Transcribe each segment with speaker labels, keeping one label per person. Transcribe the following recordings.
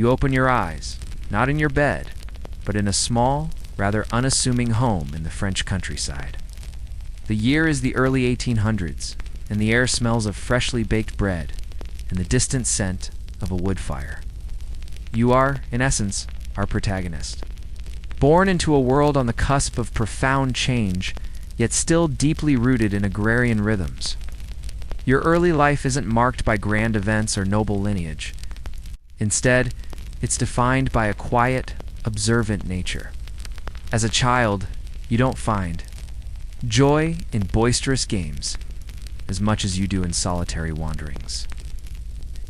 Speaker 1: You open your eyes, not in your bed, but in a small, rather unassuming home in the French countryside. The year is the early 1800s, and the air smells of freshly baked bread and the distant scent of a wood fire. You are, in essence, our protagonist. Born into a world on the cusp of profound change, yet still deeply rooted in agrarian rhythms. Your early life isn't marked by grand events or noble lineage. Instead, it's defined by a quiet, observant nature. As a child, you don't find joy in boisterous games as much as you do in solitary wanderings.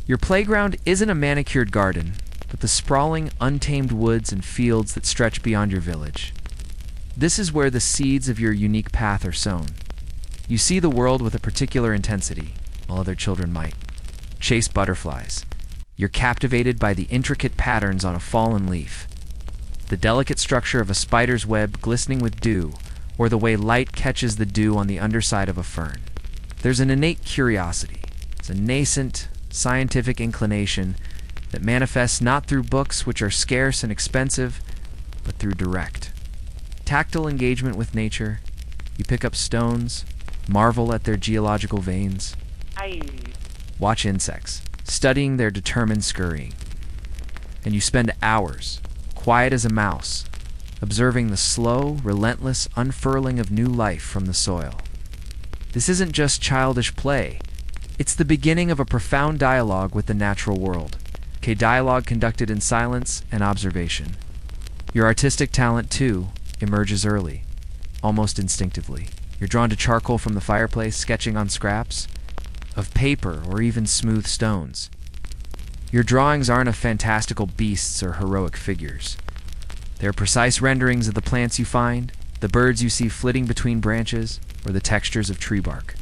Speaker 1: Your playground isn't a manicured garden, but the sprawling, untamed woods and fields that stretch beyond your village. This is where the seeds of your unique path are sown. You see the world with a particular intensity, while other children might chase butterflies. You're captivated by the intricate patterns on a fallen leaf, the delicate structure of a spider's web glistening with dew, or the way light catches the dew on the underside of a fern. There's an innate curiosity. It's a nascent, scientific inclination that manifests not through books, which are scarce and expensive, but through direct, tactile engagement with nature. You pick up stones, marvel at their geological veins, watch insects, studying their determined scurrying, and you spend hours, quiet as a mouse, observing the slow, relentless unfurling of new life from the soil. This isn't just childish play. It's the beginning of a profound dialogue with the natural world, a dialogue conducted in silence and observation. Your artistic talent, too, emerges early, almost instinctively. You're drawn to charcoal from the fireplace, sketching on scraps of paper or even smooth stones. Your drawings aren't of fantastical beasts or heroic figures. They're precise renderings of the plants you find, the birds you see flitting between branches, or the textures of tree bark.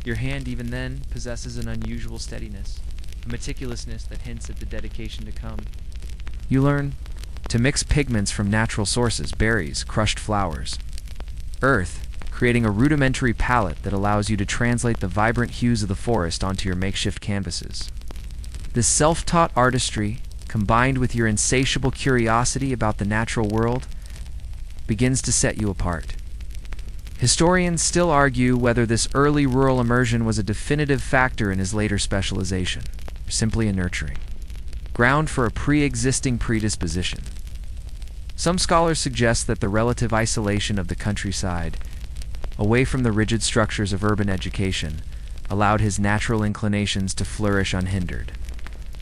Speaker 1: Your hand, even then, possesses an unusual steadiness, a meticulousness that hints at the dedication to come. You learn to mix pigments from natural sources, berries, crushed flowers, earth, creating a rudimentary palette that allows you to translate the vibrant hues of the forest onto your makeshift canvases. This self-taught artistry, combined with your insatiable curiosity about the natural world, begins to set you apart. Historians still argue whether this early rural immersion was a definitive factor in his later specialization, or simply a nurturing ground for a pre-existing predisposition. Some scholars suggest that the relative isolation of the countryside, away from the rigid structures of urban education, allowed his natural inclinations to flourish unhindered.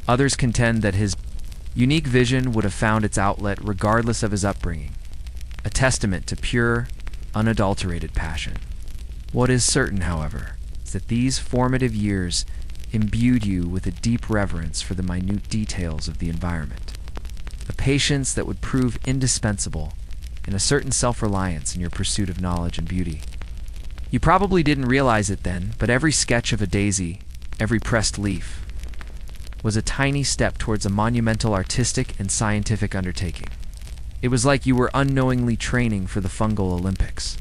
Speaker 1: Others contend that his unique vision would have found its outlet regardless of his upbringing, a testament to pure, unadulterated passion. What is certain, however, is that these formative years imbued you with a deep reverence for the minute details of the environment, a patience that would prove indispensable, and a certain self-reliance in your pursuit of knowledge and beauty. You probably didn't realize it then, but every sketch of a daisy, every pressed leaf, was a tiny step towards a monumental artistic and scientific undertaking. It was like you were unknowingly training for the fungal Olympics.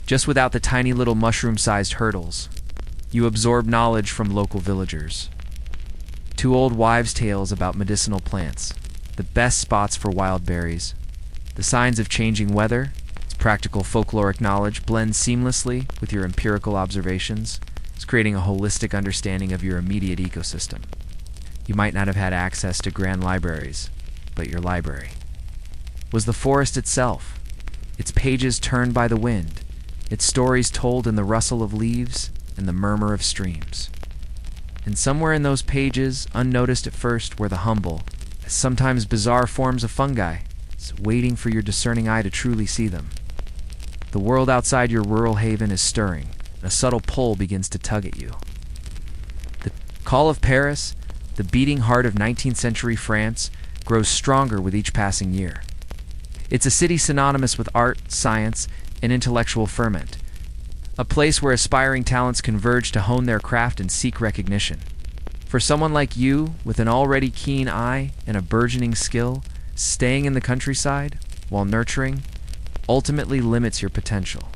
Speaker 1: Just without the tiny little mushroom-sized hurdles, you absorbed knowledge from local villagers. 2 old wives' tales about medicinal plants, the best spots for wild berries, the signs of changing weather. Its practical folkloric knowledge blends seamlessly with your empirical observations, creating a holistic understanding of your immediate ecosystem. You might not have had access to grand libraries, but your library was the forest itself, its pages turned by the wind, its stories told in the rustle of leaves and the murmur of streams. And somewhere in those pages, unnoticed at first, were the humble, sometimes bizarre forms of fungi, waiting for your discerning eye to truly see them. The world outside your rural haven is stirring, and a subtle pull begins to tug at you. The call of Paris, the beating heart of 19th century France, grows stronger with each passing year. It's a city synonymous with art, science, and intellectual ferment, a place where aspiring talents converge to hone their craft and seek recognition. For someone like you, with an already keen eye and a burgeoning skill, staying in the countryside, while nurturing, ultimately limits your potential.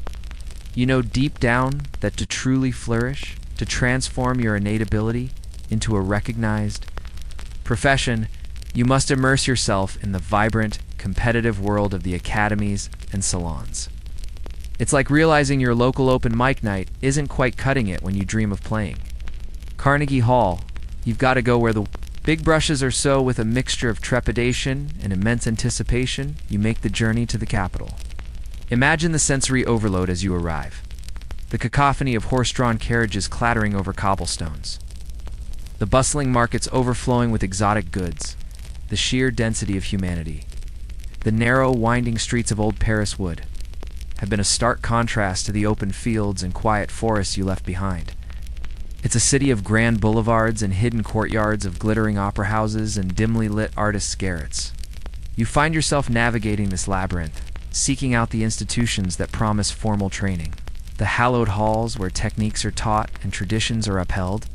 Speaker 1: You know deep down that to truly flourish, to transform your innate ability into a recognized profession, You must immerse yourself in the vibrant, competitive world of the academies and salons. It's like realizing your local open mic night isn't quite cutting it when you dream of playing. Carnegie Hall, you've got to go where the big brushes are, so with a mixture of trepidation and immense anticipation, you make the journey to the Capitol. Imagine the sensory overload as you arrive. The cacophony of horse-drawn carriages clattering over cobblestones. The bustling markets overflowing with exotic goods. The sheer density of humanity. The narrow, winding streets of old Paris would have been a stark contrast to the open fields and quiet forests you left behind. It's a city of grand boulevards and hidden courtyards, of glittering opera houses and dimly lit artists' garrets. You find yourself navigating this labyrinth, seeking out the institutions that promise formal training, the hallowed halls where techniques are taught and traditions are upheld.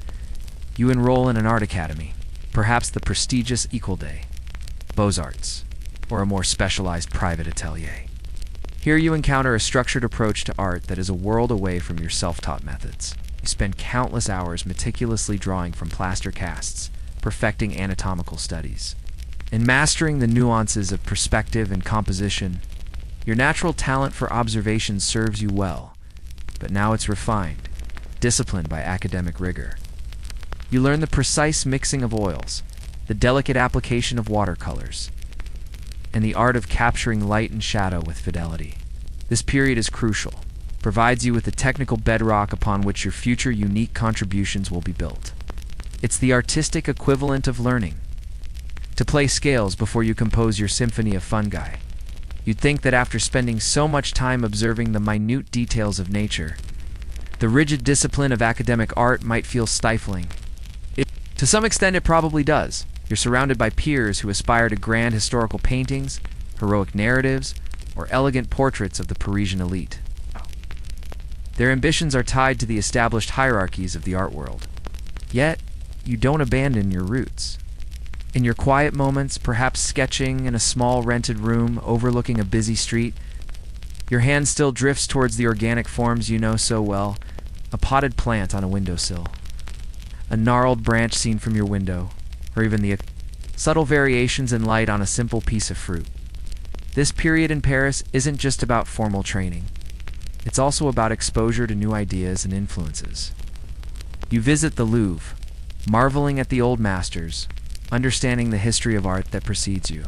Speaker 1: You enroll in an art academy, perhaps the prestigious École Beaux-Arts, or a more specialized private atelier. Here you encounter a structured approach to art that is a world away from your self-taught methods. You spend countless hours meticulously drawing from plaster casts, perfecting anatomical studies, and mastering the nuances of perspective and composition. Your natural talent for observation serves you well, but now it's refined, disciplined by academic rigor. You learn the precise mixing of oils, the delicate application of watercolors, and the art of capturing light and shadow with fidelity. This period is crucial, provides you with the technical bedrock upon which your future unique contributions will be built. It's the artistic equivalent of learning to play scales before you compose your symphony of fungi. You'd think that after spending so much time observing the minute details of nature, the rigid discipline of academic art might feel stifling. To some extent, it probably does. You're surrounded by peers who aspire to grand historical paintings, heroic narratives, or elegant portraits of the Parisian elite. Their ambitions are tied to the established hierarchies of the art world. Yet, you don't abandon your roots. In your quiet moments, perhaps sketching in a small rented room overlooking a busy street, your hand still drifts towards the organic forms you know so well, a potted plant on a windowsill, a gnarled branch seen from your window, or even the subtle variations in light on a simple piece of fruit. This period in Paris isn't just about formal training. It's also about exposure to new ideas and influences. You visit the Louvre, marveling at the old masters, understanding the history of art that precedes you.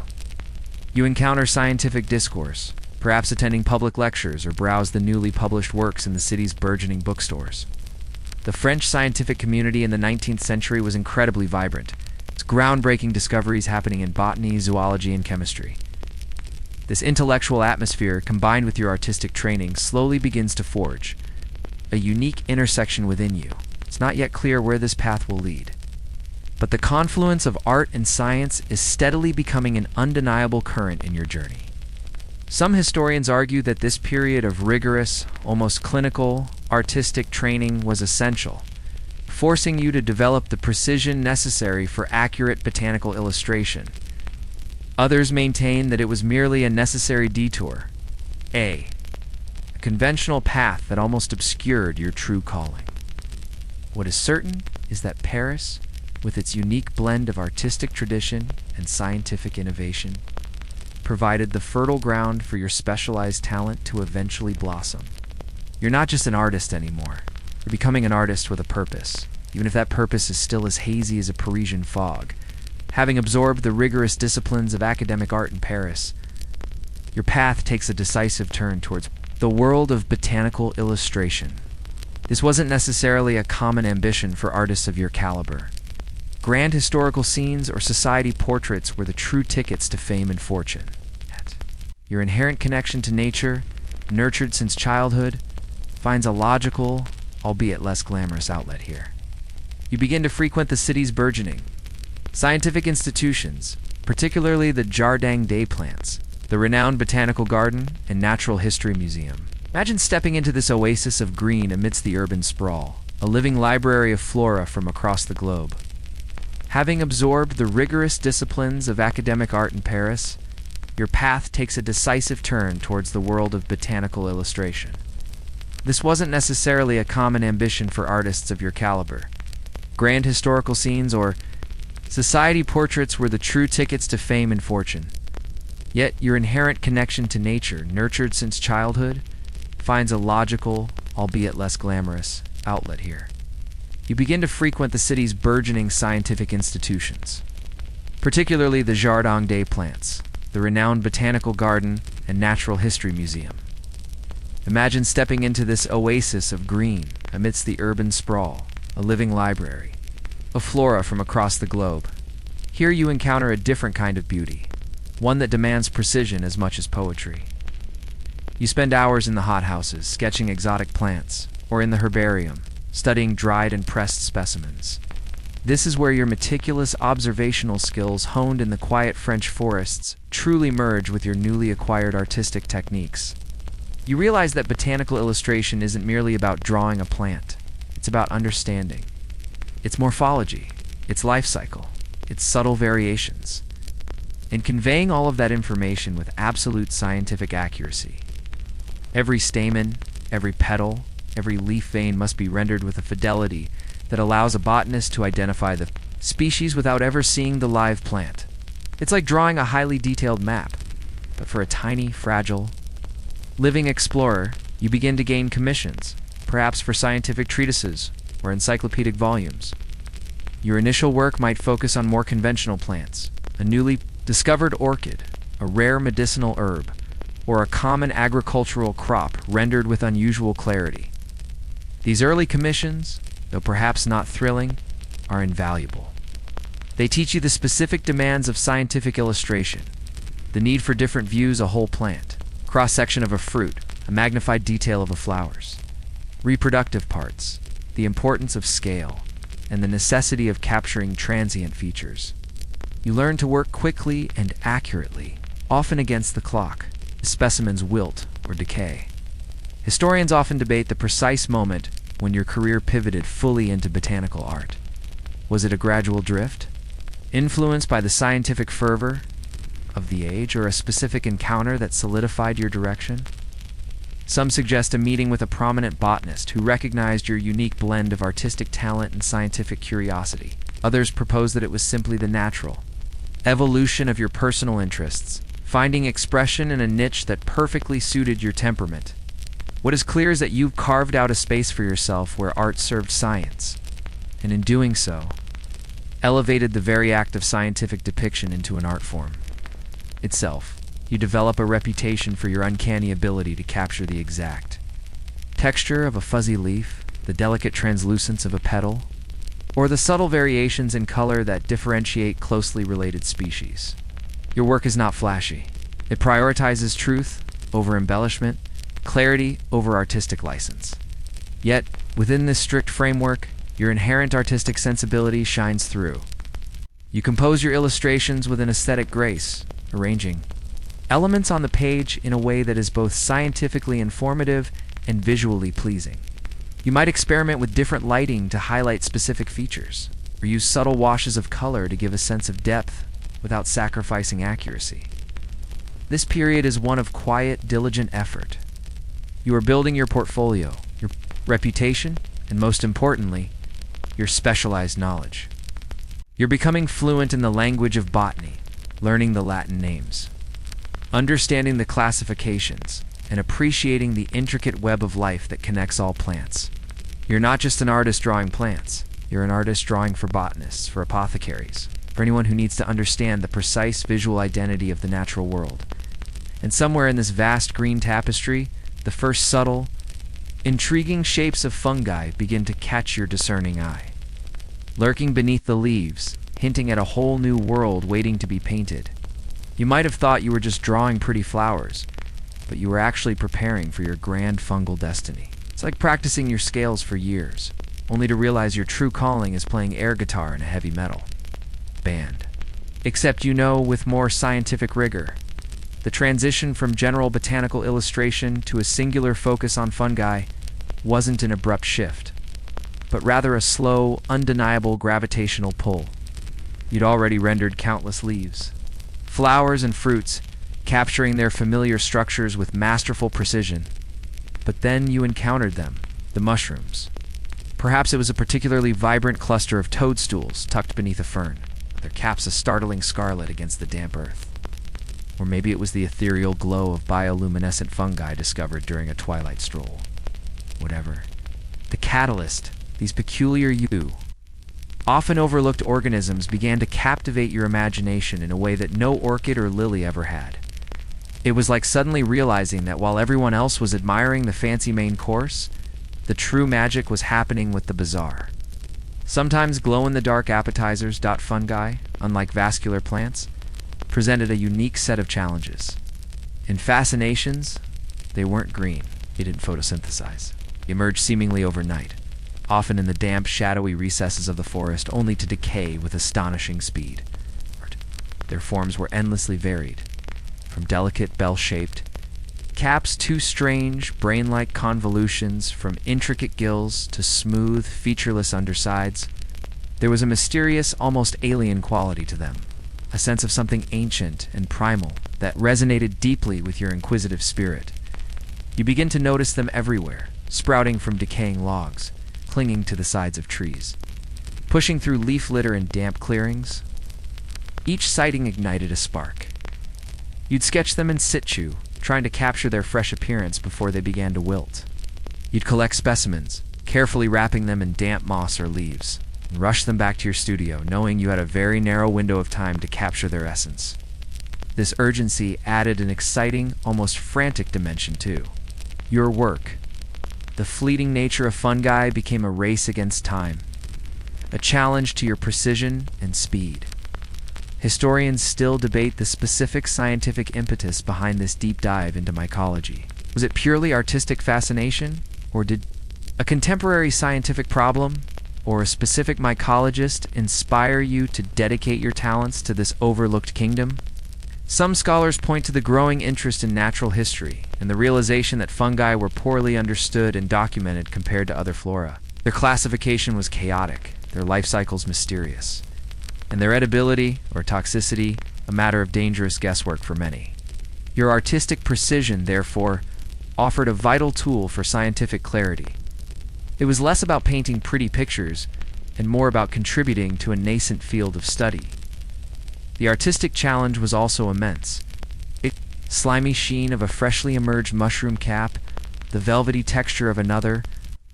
Speaker 1: You encounter scientific discourse, perhaps attending public lectures or browse the newly published works in the city's burgeoning bookstores. The French scientific community in the 19th century was incredibly vibrant. It's groundbreaking discoveries happening in botany, zoology, and chemistry. This intellectual atmosphere, combined with your artistic training, slowly begins to forge a unique intersection within you. It's not yet clear where this path will lead, but the confluence of art and science is steadily becoming an undeniable current in your journey. Some historians argue that this period of rigorous, almost clinical, artistic training was essential, forcing you to develop the precision necessary for accurate botanical illustration. Others maintain that it was merely a necessary detour, a conventional path that almost obscured your true calling. What is certain is that Paris, with its unique blend of artistic tradition and scientific innovation, provided the fertile ground for your specialized talent to eventually blossom. You're not just an artist anymore. You're becoming an artist with a purpose, even if that purpose is still as hazy as a Parisian fog. Having absorbed the rigorous disciplines of academic art in Paris, your path takes a decisive turn towards the world of botanical illustration. This wasn't necessarily a common ambition for artists of your caliber. Grand historical scenes or society portraits were the true tickets to fame and fortune. Your inherent connection to nature, nurtured since childhood, finds a logical, albeit less glamorous outlet here. You begin to frequent the city's burgeoning scientific institutions, particularly the Jardin des Plantes, the renowned Botanical Garden and Natural History Museum. Imagine stepping into this oasis of green amidst the urban sprawl, a living library of flora from across the globe. Having absorbed the rigorous disciplines of academic art in Paris, your path takes a decisive turn towards the world of botanical illustration. This wasn't necessarily a common ambition for artists of your caliber. Grand historical scenes or Society portraits were the true tickets to fame and fortune. Yet your inherent connection to nature, nurtured since childhood, finds a logical, albeit less glamorous, outlet here. You begin to frequent the city's burgeoning scientific institutions, particularly the Jardin des Plantes, the renowned Botanical Garden and Natural History Museum. Imagine stepping into this oasis of green amidst the urban sprawl, a living library, a flora from across the globe. Here you encounter a different kind of beauty, one that demands precision as much as poetry. You spend hours in the hothouses, sketching exotic plants, or in the herbarium, studying dried and pressed specimens. This is where your meticulous observational skills honed in the quiet French forests truly merge with your newly acquired artistic techniques. You realize that botanical illustration isn't merely about drawing a plant. It's about understanding its morphology, its life cycle, its subtle variations, and conveying all of that information with absolute scientific accuracy. Every stamen, every petal, every leaf vein must be rendered with a fidelity that allows a botanist to identify the species without ever seeing the live plant. It's like drawing a highly detailed map, but for a tiny, fragile, living explorer. You begin to gain commissions, perhaps for scientific treatises or encyclopedic volumes. Your initial work might focus on more conventional plants, a newly discovered orchid, a rare medicinal herb, or a common agricultural crop rendered with unusual clarity. These early commissions, though perhaps not thrilling, are invaluable. They teach you the specific demands of scientific illustration, the need for different views of a whole plant, cross-section of a fruit, a magnified detail of a flower's, reproductive parts, the importance of scale, and the necessity of capturing transient features. You learn to work quickly and accurately, often against the clock, as specimens wilt or decay. Historians often debate the precise moment when your career pivoted fully into botanical art. Was it a gradual drift, influenced by the scientific fervor of the age, or a specific encounter that solidified your direction? Some suggest a meeting with a prominent botanist who recognized your unique blend of artistic talent and scientific curiosity. Others propose that it was simply the natural evolution of your personal interests, finding expression in a niche that perfectly suited your temperament. What is clear is that you've carved out a space for yourself where art served science, and in doing so, elevated the very act of scientific depiction into an art form itself. You develop a reputation for your uncanny ability to capture the exact texture of a fuzzy leaf, the delicate translucence of a petal, or the subtle variations in color that differentiate closely related species. Your work is not flashy. It prioritizes truth over embellishment, clarity over artistic license. Yet, within this strict framework, your inherent artistic sensibility shines through. You compose your illustrations with an aesthetic grace, arranging elements on the page in a way that is both scientifically informative and visually pleasing. You might experiment with different lighting to highlight specific features, or use subtle washes of color to give a sense of depth without sacrificing accuracy. This period is one of quiet, diligent effort. You are building your portfolio, your reputation, and most importantly, your specialized knowledge. You're becoming fluent in the language of botany, learning the Latin names, understanding the classifications, and appreciating the intricate web of life that connects all plants. You're not just an artist drawing plants. You're an artist drawing for botanists, for apothecaries, for anyone who needs to understand the precise visual identity of the natural world. And somewhere in this vast green tapestry, the first subtle, intriguing shapes of fungi begin to catch your discerning eye. Lurking beneath the leaves, hinting at a whole new world waiting to be painted. You might have thought you were just drawing pretty flowers, but you were actually preparing for your grand fungal destiny. It's like practicing your scales for years, only to realize your true calling is playing air guitar in a heavy metal band. Except with more scientific rigor. The transition from general botanical illustration to a singular focus on fungi wasn't an abrupt shift, but rather a slow, undeniable gravitational pull. You'd already rendered countless leaves, flowers, and fruits, capturing their familiar structures with masterful precision. But then you encountered them, the mushrooms. Perhaps it was a particularly vibrant cluster of toadstools tucked beneath a fern, their caps a startling scarlet against the damp earth. Or maybe it was the ethereal glow of bioluminescent fungi discovered during a twilight stroll. Whatever. The catalyst, these peculiar often overlooked organisms began to captivate your imagination in a way that no orchid or lily ever had. It was like suddenly realizing that while everyone else was admiring the fancy main course, the true magic was happening with the bizarre. Sometimes glow-in-the-dark appetizers. Fungi, unlike vascular plants, presented a unique set of challenges. In fascinations, they weren't green. They didn't photosynthesize. They emerged seemingly overnight, often in the damp, shadowy recesses of the forest, only to decay with astonishing speed. Their forms were endlessly varied, from delicate bell-shaped caps to strange, brain-like convolutions, from intricate gills to smooth, featureless undersides. There was a mysterious, almost alien quality to them, a sense of something ancient and primal that resonated deeply with your inquisitive spirit. You begin to notice them everywhere, sprouting from decaying logs, clinging to the sides of trees, pushing through leaf litter and damp clearings. Each sighting ignited a spark. You'd sketch them in situ, trying to capture their fresh appearance before they began to wilt. You'd collect specimens, carefully wrapping them in damp moss or leaves, and rush them back to your studio, knowing you had a very narrow window of time to capture their essence. This urgency added an exciting, almost frantic dimension too. Your work, the fleeting nature of fungi, became a race against time, a challenge to your precision and speed. Historians still debate the specific scientific impetus behind this deep dive into mycology. Was it purely artistic fascination, or did a contemporary scientific problem or a specific mycologist inspire you to dedicate your talents to this overlooked kingdom? Some scholars point to the growing interest in natural history and the realization that fungi were poorly understood and documented compared to other flora. Their classification was chaotic, their life cycles mysterious, and their edibility or toxicity a matter of dangerous guesswork for many. Your artistic precision, therefore, offered a vital tool for scientific clarity. It was less about painting pretty pictures and more about contributing to a nascent field of study. The artistic challenge was also immense. The slimy sheen of a freshly emerged mushroom cap, the velvety texture of another,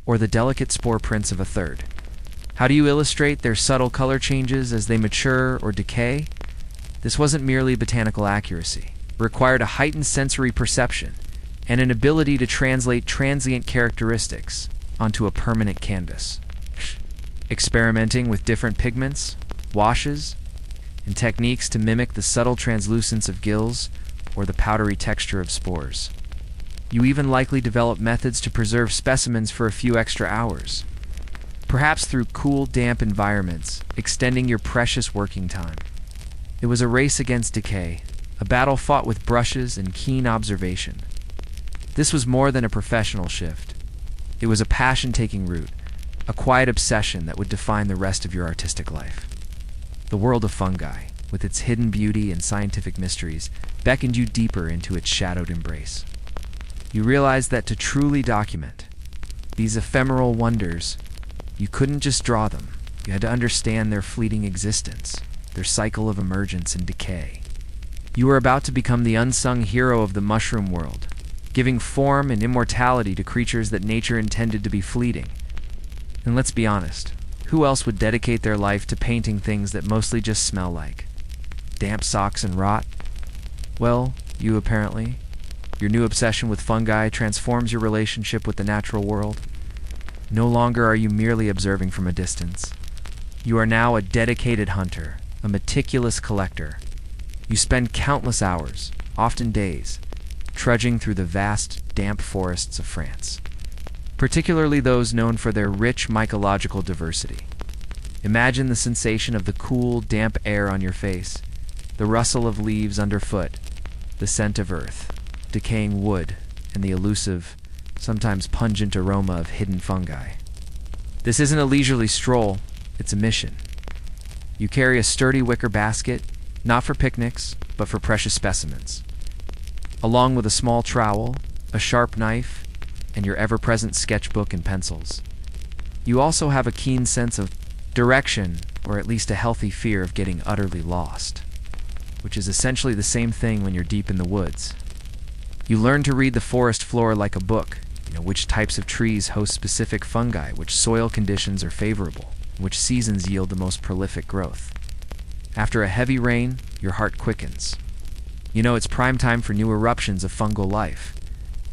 Speaker 1: or the delicate spore prints of a third. How do you illustrate their subtle color changes as they mature or decay? This wasn't merely botanical accuracy. It required a heightened sensory perception and an ability to translate transient characteristics onto a permanent canvas. Experimenting with different pigments, washes, and techniques to mimic the subtle translucence of gills or the powdery texture of spores. You even likely developed methods to preserve specimens for a few extra hours, perhaps through cool, damp environments, extending your precious working time. It was a race against decay, a battle fought with brushes and keen observation. This was more than a professional shift. It was a passion taking root, a quiet obsession that would define the rest of your artistic life. The world of fungi, with its hidden beauty and scientific mysteries, beckoned you deeper into its shadowed embrace. You realized that to truly document these ephemeral wonders, you couldn't just draw them. You had to understand their fleeting existence, their cycle of emergence and decay. You were about to become the unsung hero of the mushroom world, giving form and immortality to creatures that nature intended to be fleeting. And let's be honest, who else would dedicate their life to painting things that mostly just smell like damp socks and rot? Well, you apparently. Your new obsession with fungi transforms your relationship with the natural world. No longer are you merely observing from a distance. You are now a dedicated hunter, a meticulous collector. You spend countless hours, often days, trudging through the vast, damp forests of France, particularly those known for their rich mycological diversity. Imagine the sensation of the cool, damp air on your face, the rustle of leaves underfoot, the scent of earth, decaying wood, and the elusive, sometimes pungent aroma of hidden fungi. This isn't a leisurely stroll, it's a mission. You carry a sturdy wicker basket, not for picnics, but for precious specimens, along with a small trowel, a sharp knife, and your ever-present sketchbook and pencils. You also have a keen sense of direction or at least a healthy fear of getting utterly lost, which is essentially the same thing when you're deep in the woods. You learn to read the forest floor like a book, which types of trees host specific fungi, which soil conditions are favorable, which seasons yield the most prolific growth. After a heavy rain, your heart quickens. It's prime time for new eruptions of fungal life.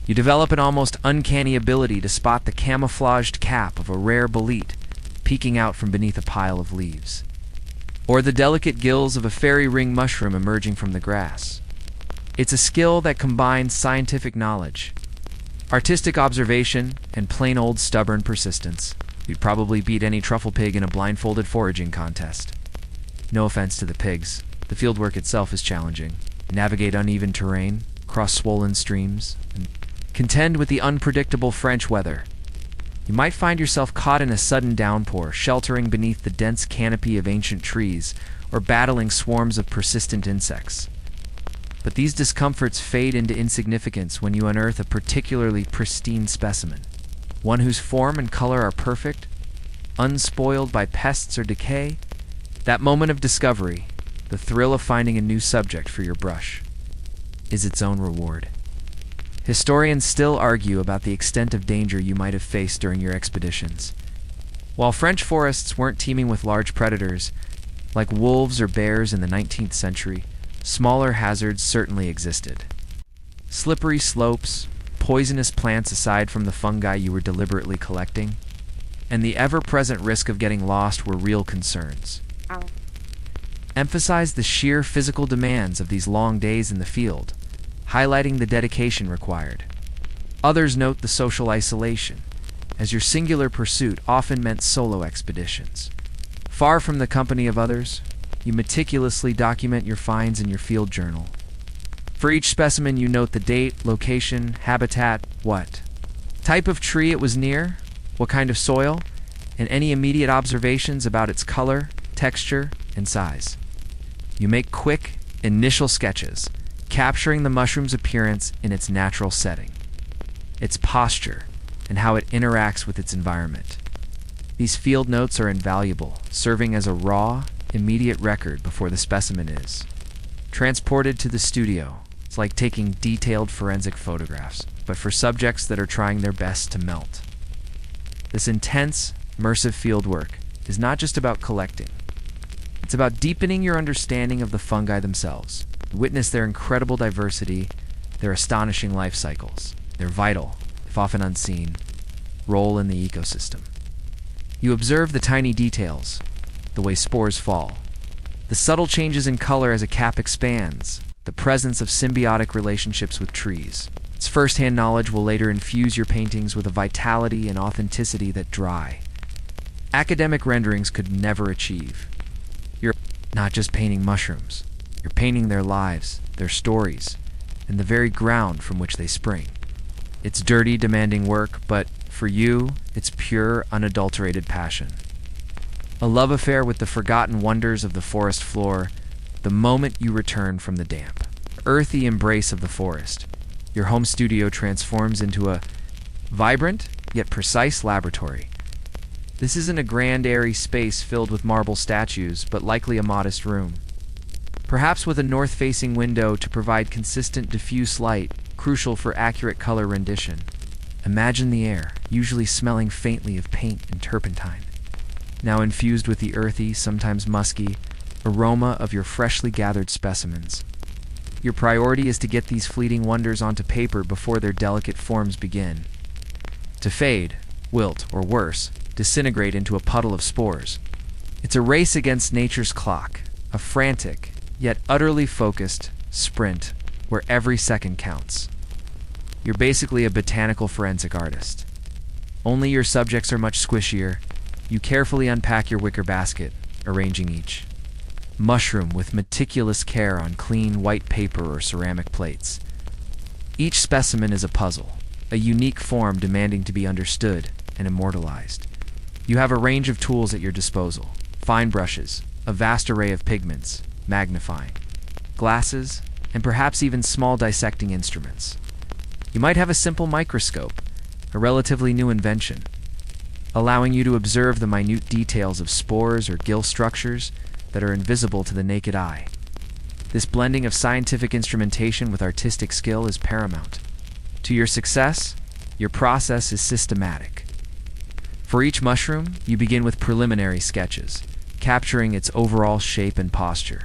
Speaker 1: You develop an almost uncanny ability to spot the camouflaged cap of a rare bolete peeking out from beneath a pile of leaves, or the delicate gills of a fairy ring mushroom emerging from the grass. It's a skill that combines scientific knowledge, artistic observation, and plain old stubborn persistence. You'd probably beat any truffle pig in a blindfolded foraging contest. No offense to the pigs, the fieldwork itself is challenging. Navigate uneven terrain, cross swollen streams, and contend with the unpredictable French weather. You might find yourself caught in a sudden downpour, sheltering beneath the dense canopy of ancient trees, or battling swarms of persistent insects. But these discomforts fade into insignificance when you unearth a particularly pristine specimen, one whose form and color are perfect, unspoiled by pests or decay. That moment of discovery, the thrill of finding a new subject for your brush, is its own reward. Historians still argue about the extent of danger you might have faced during your expeditions. While French forests weren't teeming with large predators, like wolves or bears in the 19th century, smaller hazards certainly existed. Slippery slopes, poisonous plants aside from the fungi you were deliberately collecting, and the ever-present risk of getting lost were real concerns. Emphasize the sheer physical demands of these long days in the field, highlighting the dedication required. Others note the social isolation, as your singular pursuit often meant solo expeditions. Far from the company of others, you meticulously document your finds in your field journal. For each specimen, you note the date, location, habitat, what type of tree it was near, what kind of soil, and any immediate observations about its color, texture, and size. You make quick, initial sketches, capturing the mushroom's appearance in its natural setting, its posture, and how it interacts with its environment. These field notes are invaluable, serving as a raw, immediate record before the specimen is transported to the studio. It's like taking detailed forensic photographs, but for subjects that are trying their best to melt. This intense, immersive fieldwork is not just about collecting. It's about deepening your understanding of the fungi themselves. Witness their incredible diversity, their astonishing life cycles, their vital, if often unseen, role in the ecosystem. You observe the tiny details, the way spores fall, the subtle changes in color as a cap expands, the presence of symbiotic relationships with trees. Its first-hand knowledge will later infuse your paintings with a vitality and authenticity that dry academic renderings could never achieve. You're not just painting mushrooms, you're painting their lives, their stories, and the very ground from which they spring. It's dirty, demanding work, but for you, it's pure, unadulterated passion. A love affair with the forgotten wonders of the forest floor, the moment you return from the damp, earthy embrace of the forest. Your home studio transforms into a vibrant, yet precise laboratory. This isn't a grand, airy space filled with marble statues, but likely a modest room. Perhaps with a north-facing window to provide consistent, diffuse light, crucial for accurate color rendition. Imagine the air, usually smelling faintly of paint and turpentine, now infused with the earthy, sometimes musky, aroma of your freshly gathered specimens. Your priority is to get these fleeting wonders onto paper before their delicate forms begin to fade, wilt, or worse, disintegrate into a puddle of spores. It's a race against nature's clock, a frantic, yet utterly focused sprint where every second counts. You're basically a botanical forensic artist. Only your subjects are much squishier. You carefully unpack your wicker basket, arranging each mushroom with meticulous care on clean white paper or ceramic plates. Each specimen is a puzzle, a unique form demanding to be understood and immortalized. You have a range of tools at your disposal: fine brushes, a vast array of pigments, magnifying glasses, and perhaps even small dissecting instruments. You might have a simple microscope, a relatively new invention. allowing you to observe the minute details of spores or gill structures that are invisible to the naked eye. This blending of scientific instrumentation with artistic skill is paramount. To your success, your process is systematic. For each mushroom, you begin with preliminary sketches, capturing its overall shape and posture.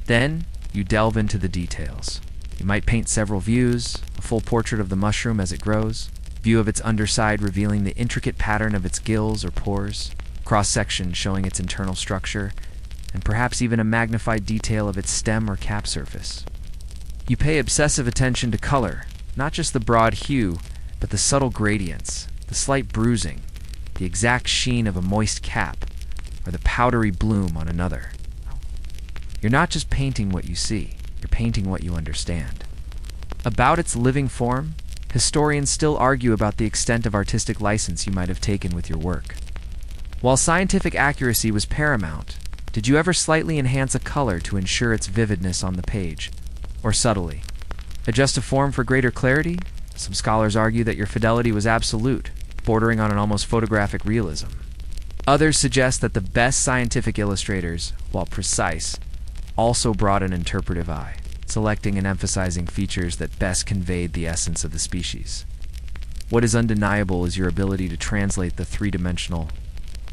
Speaker 1: Then, you delve into the details. You might paint several views, a full portrait of the mushroom as it grows, view of its underside revealing the intricate pattern of its gills or pores, cross-section showing its internal structure, and perhaps even a magnified detail of its stem or cap surface. You pay obsessive attention to color, not just the broad hue, but the subtle gradients, the slight bruising, the exact sheen of a moist cap, or the powdery bloom on another. You're not just painting what you see, you're painting what you understand. About its living form, historians still argue about the extent of artistic license you might have taken with your work. While scientific accuracy was paramount, did you ever slightly enhance a color to ensure its vividness on the page, or subtly adjust a form for greater clarity? Some scholars argue that your fidelity was absolute, bordering on an almost photographic realism. Others suggest that the best scientific illustrators, while precise, also brought an interpretive eye, selecting and emphasizing features that best conveyed the essence of the species. What is undeniable is your ability to translate the three-dimensional,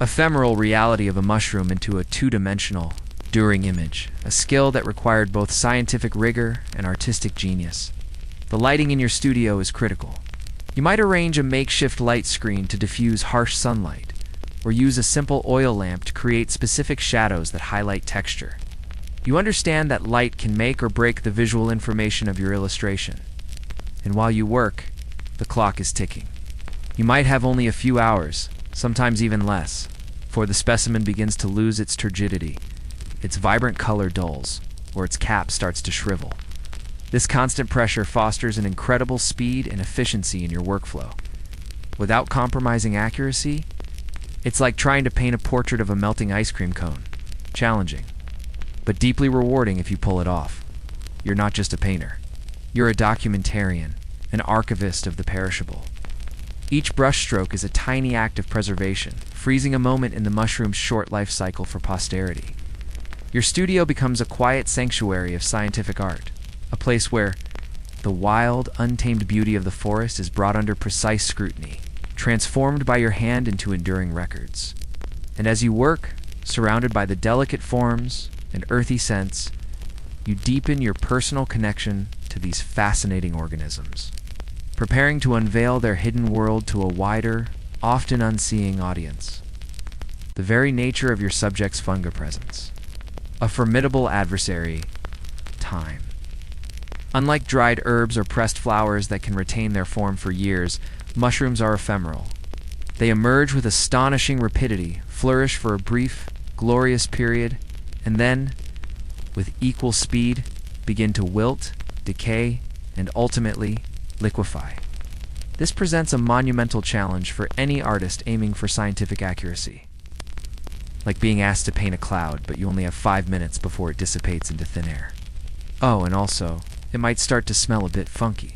Speaker 1: ephemeral reality of a mushroom into a two-dimensional, enduring image, a skill that required both scientific rigor and artistic genius. The lighting in your studio is critical. You might arrange a makeshift light screen to diffuse harsh sunlight, or use a simple oil lamp to create specific shadows that highlight texture. You understand that light can make or break the visual information of your illustration. And while you work, the clock is ticking. You might have only a few hours, sometimes even less, before the specimen begins to lose its turgidity, its vibrant color dulls, or its cap starts to shrivel. This constant pressure fosters an incredible speed and efficiency in your workflow. Without compromising accuracy, it's like trying to paint a portrait of a melting ice cream cone. Challenging, but deeply rewarding if you pull it off. You're not just a painter. You're a documentarian, an archivist of the perishable. Each brushstroke is a tiny act of preservation, freezing a moment in the mushroom's short life cycle for posterity. Your studio becomes a quiet sanctuary of scientific art, a place where the wild, untamed beauty of the forest is brought under precise scrutiny, transformed by your hand into enduring records. And as you work, surrounded by the delicate forms and earthy scents, you deepen your personal connection to these fascinating organisms, preparing to unveil their hidden world to a wider, often unseeing audience. The very nature of your subject's funga presence. A formidable adversary, time. Unlike dried herbs or pressed flowers that can retain their form for years, mushrooms are ephemeral. They emerge with astonishing rapidity, flourish for a brief, glorious period, and then, with equal speed, begin to wilt, decay, and ultimately liquefy. This presents a monumental challenge for any artist aiming for scientific accuracy. Like being asked to paint a cloud, but you only have 5 minutes before it dissipates into thin air. Oh, and also, it might start to smell a bit funky.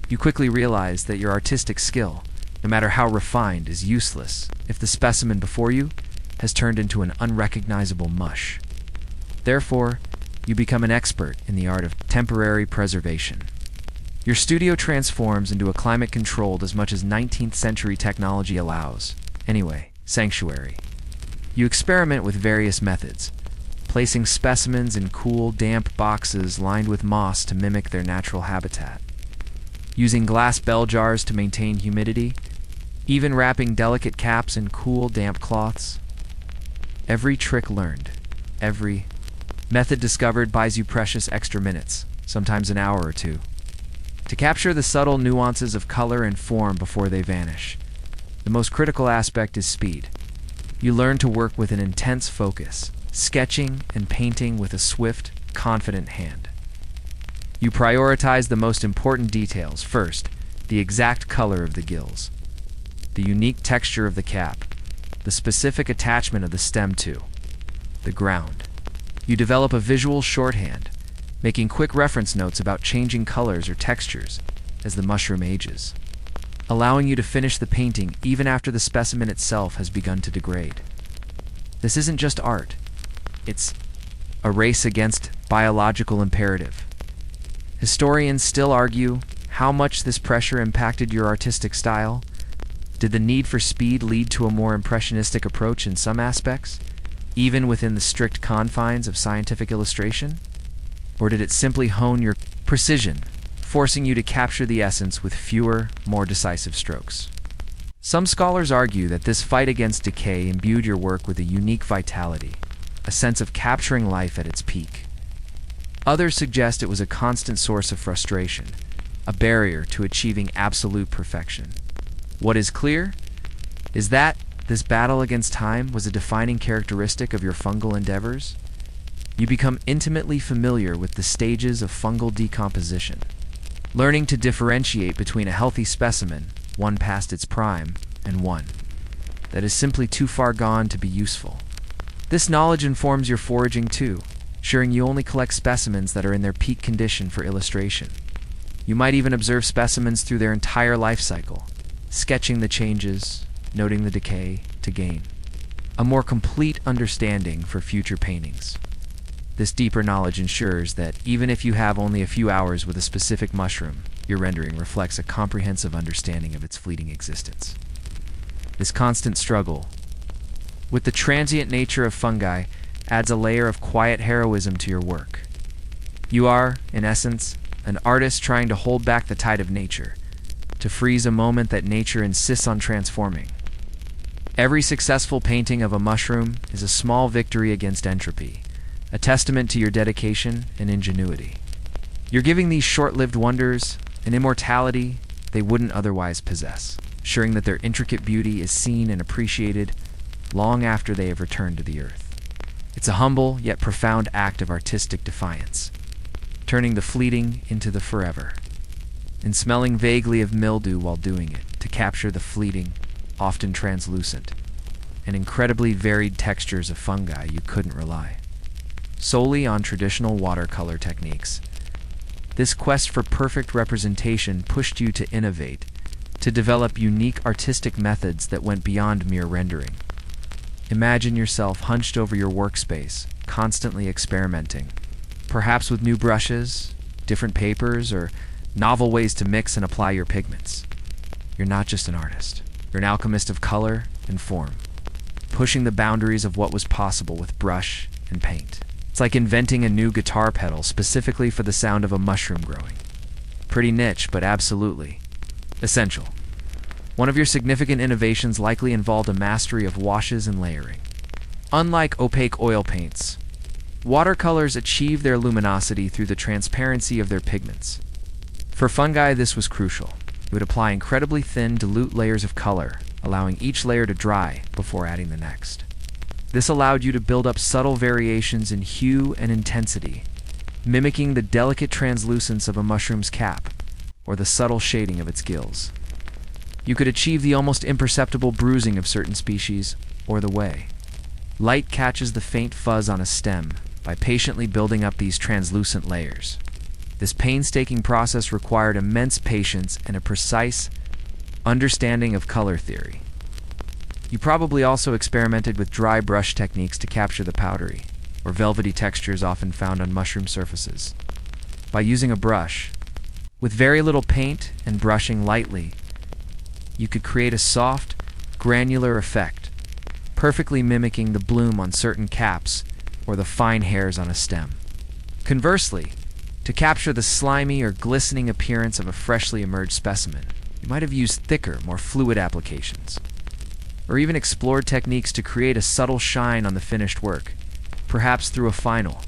Speaker 1: You quickly realize that your artistic skill, no matter how refined, is useless if the specimen before you has turned into an unrecognizable mush. Therefore, you become an expert in the art of temporary preservation. Your studio transforms into a climate-controlled as much as 19th century technology allows. Anyway, sanctuary. You experiment with various methods, placing specimens in cool, damp boxes lined with moss to mimic their natural habitat, using glass bell jars to maintain humidity, even wrapping delicate caps in cool, damp cloths. Every trick learned, every method discovered buys you precious extra minutes, sometimes an hour or two, to capture the subtle nuances of color and form before they vanish. The most critical aspect is speed. You learn to work with an intense focus, sketching and painting with a swift, confident hand. You prioritize the most important details first, the exact color of the gills, the unique texture of the cap, the specific attachment of the stem to the ground. You develop a visual shorthand, making quick reference notes about changing colors or textures as the mushroom ages. allowing you to finish the painting even after the specimen itself has begun to degrade. This isn't just art. It's a race against biological imperative. Historians still argue how much this pressure impacted your artistic style. Did the need for speed lead to a more impressionistic approach in some aspects, even within the strict confines of scientific illustration? Or did it simply hone your precision, forcing you to capture the essence with fewer, more decisive strokes? Some scholars argue that this fight against decay imbued your work with a unique vitality, a sense of capturing life at its peak. Others suggest it was a constant source of frustration, a barrier to achieving absolute perfection. What is clear is that this battle against time was a defining characteristic of your fungal endeavors. You become intimately familiar with the stages of fungal decomposition, learning to differentiate between a healthy specimen, one past its prime, and one that is simply too far gone to be useful. This knowledge informs your foraging too, ensuring you only collect specimens that are in their peak condition for illustration. You might even observe specimens through their entire life cycle, sketching the changes, noting the decay, to gain a more complete understanding for future paintings. This deeper knowledge ensures that even if you have only a few hours with a specific mushroom, your rendering reflects a comprehensive understanding of its fleeting existence. This constant struggle with the transient nature of fungi adds a layer of quiet heroism to your work. You are, in essence, an artist trying to hold back the tide of nature, to freeze a moment that nature insists on transforming. Every successful painting of a mushroom is a small victory against entropy, a testament to your dedication and ingenuity. You're giving these short-lived wonders an immortality they wouldn't otherwise possess, ensuring that their intricate beauty is seen and appreciated long after they have returned to the earth. It's a humble yet profound act of artistic defiance, turning the fleeting into the forever, and smelling vaguely of mildew while doing it, to capture the fleeting, often translucent, and incredibly varied textures of fungi. You couldn't rely solely on traditional watercolor techniques. This quest for perfect representation pushed you to innovate, to develop unique artistic methods that went beyond mere rendering. Imagine yourself hunched over your workspace, constantly experimenting, perhaps with new brushes, different papers, or novel ways to mix and apply your pigments. You're not just an artist. You're an alchemist of color and form, pushing the boundaries of what was possible with brush and paint. It's like inventing a new guitar pedal specifically for the sound of a mushroom growing. Pretty niche, but absolutely essential. One of your significant innovations likely involved a mastery of washes and layering. Unlike opaque oil paints, watercolors achieve their luminosity through the transparency of their pigments. For fungi, this was crucial. You would apply incredibly thin, dilute layers of color, allowing each layer to dry before adding the next. This allowed you to build up subtle variations in hue and intensity, mimicking the delicate translucence of a mushroom's cap or the subtle shading of its gills. You could achieve the almost imperceptible bruising of certain species, or the way light catches the faint fuzz on a stem by patiently building up these translucent layers. This painstaking process required immense patience and a precise understanding of color theory. You probably also experimented with dry brush techniques to capture the powdery or velvety textures often found on mushroom surfaces. By using a brush, with very little paint and brushing lightly, you could create a soft, granular effect, perfectly mimicking the bloom on certain caps or the fine hairs on a stem. Conversely, to capture the slimy or glistening appearance of a freshly emerged specimen, you might have used thicker, more fluid applications, or even explored techniques to create a subtle shine on the finished work, perhaps through a final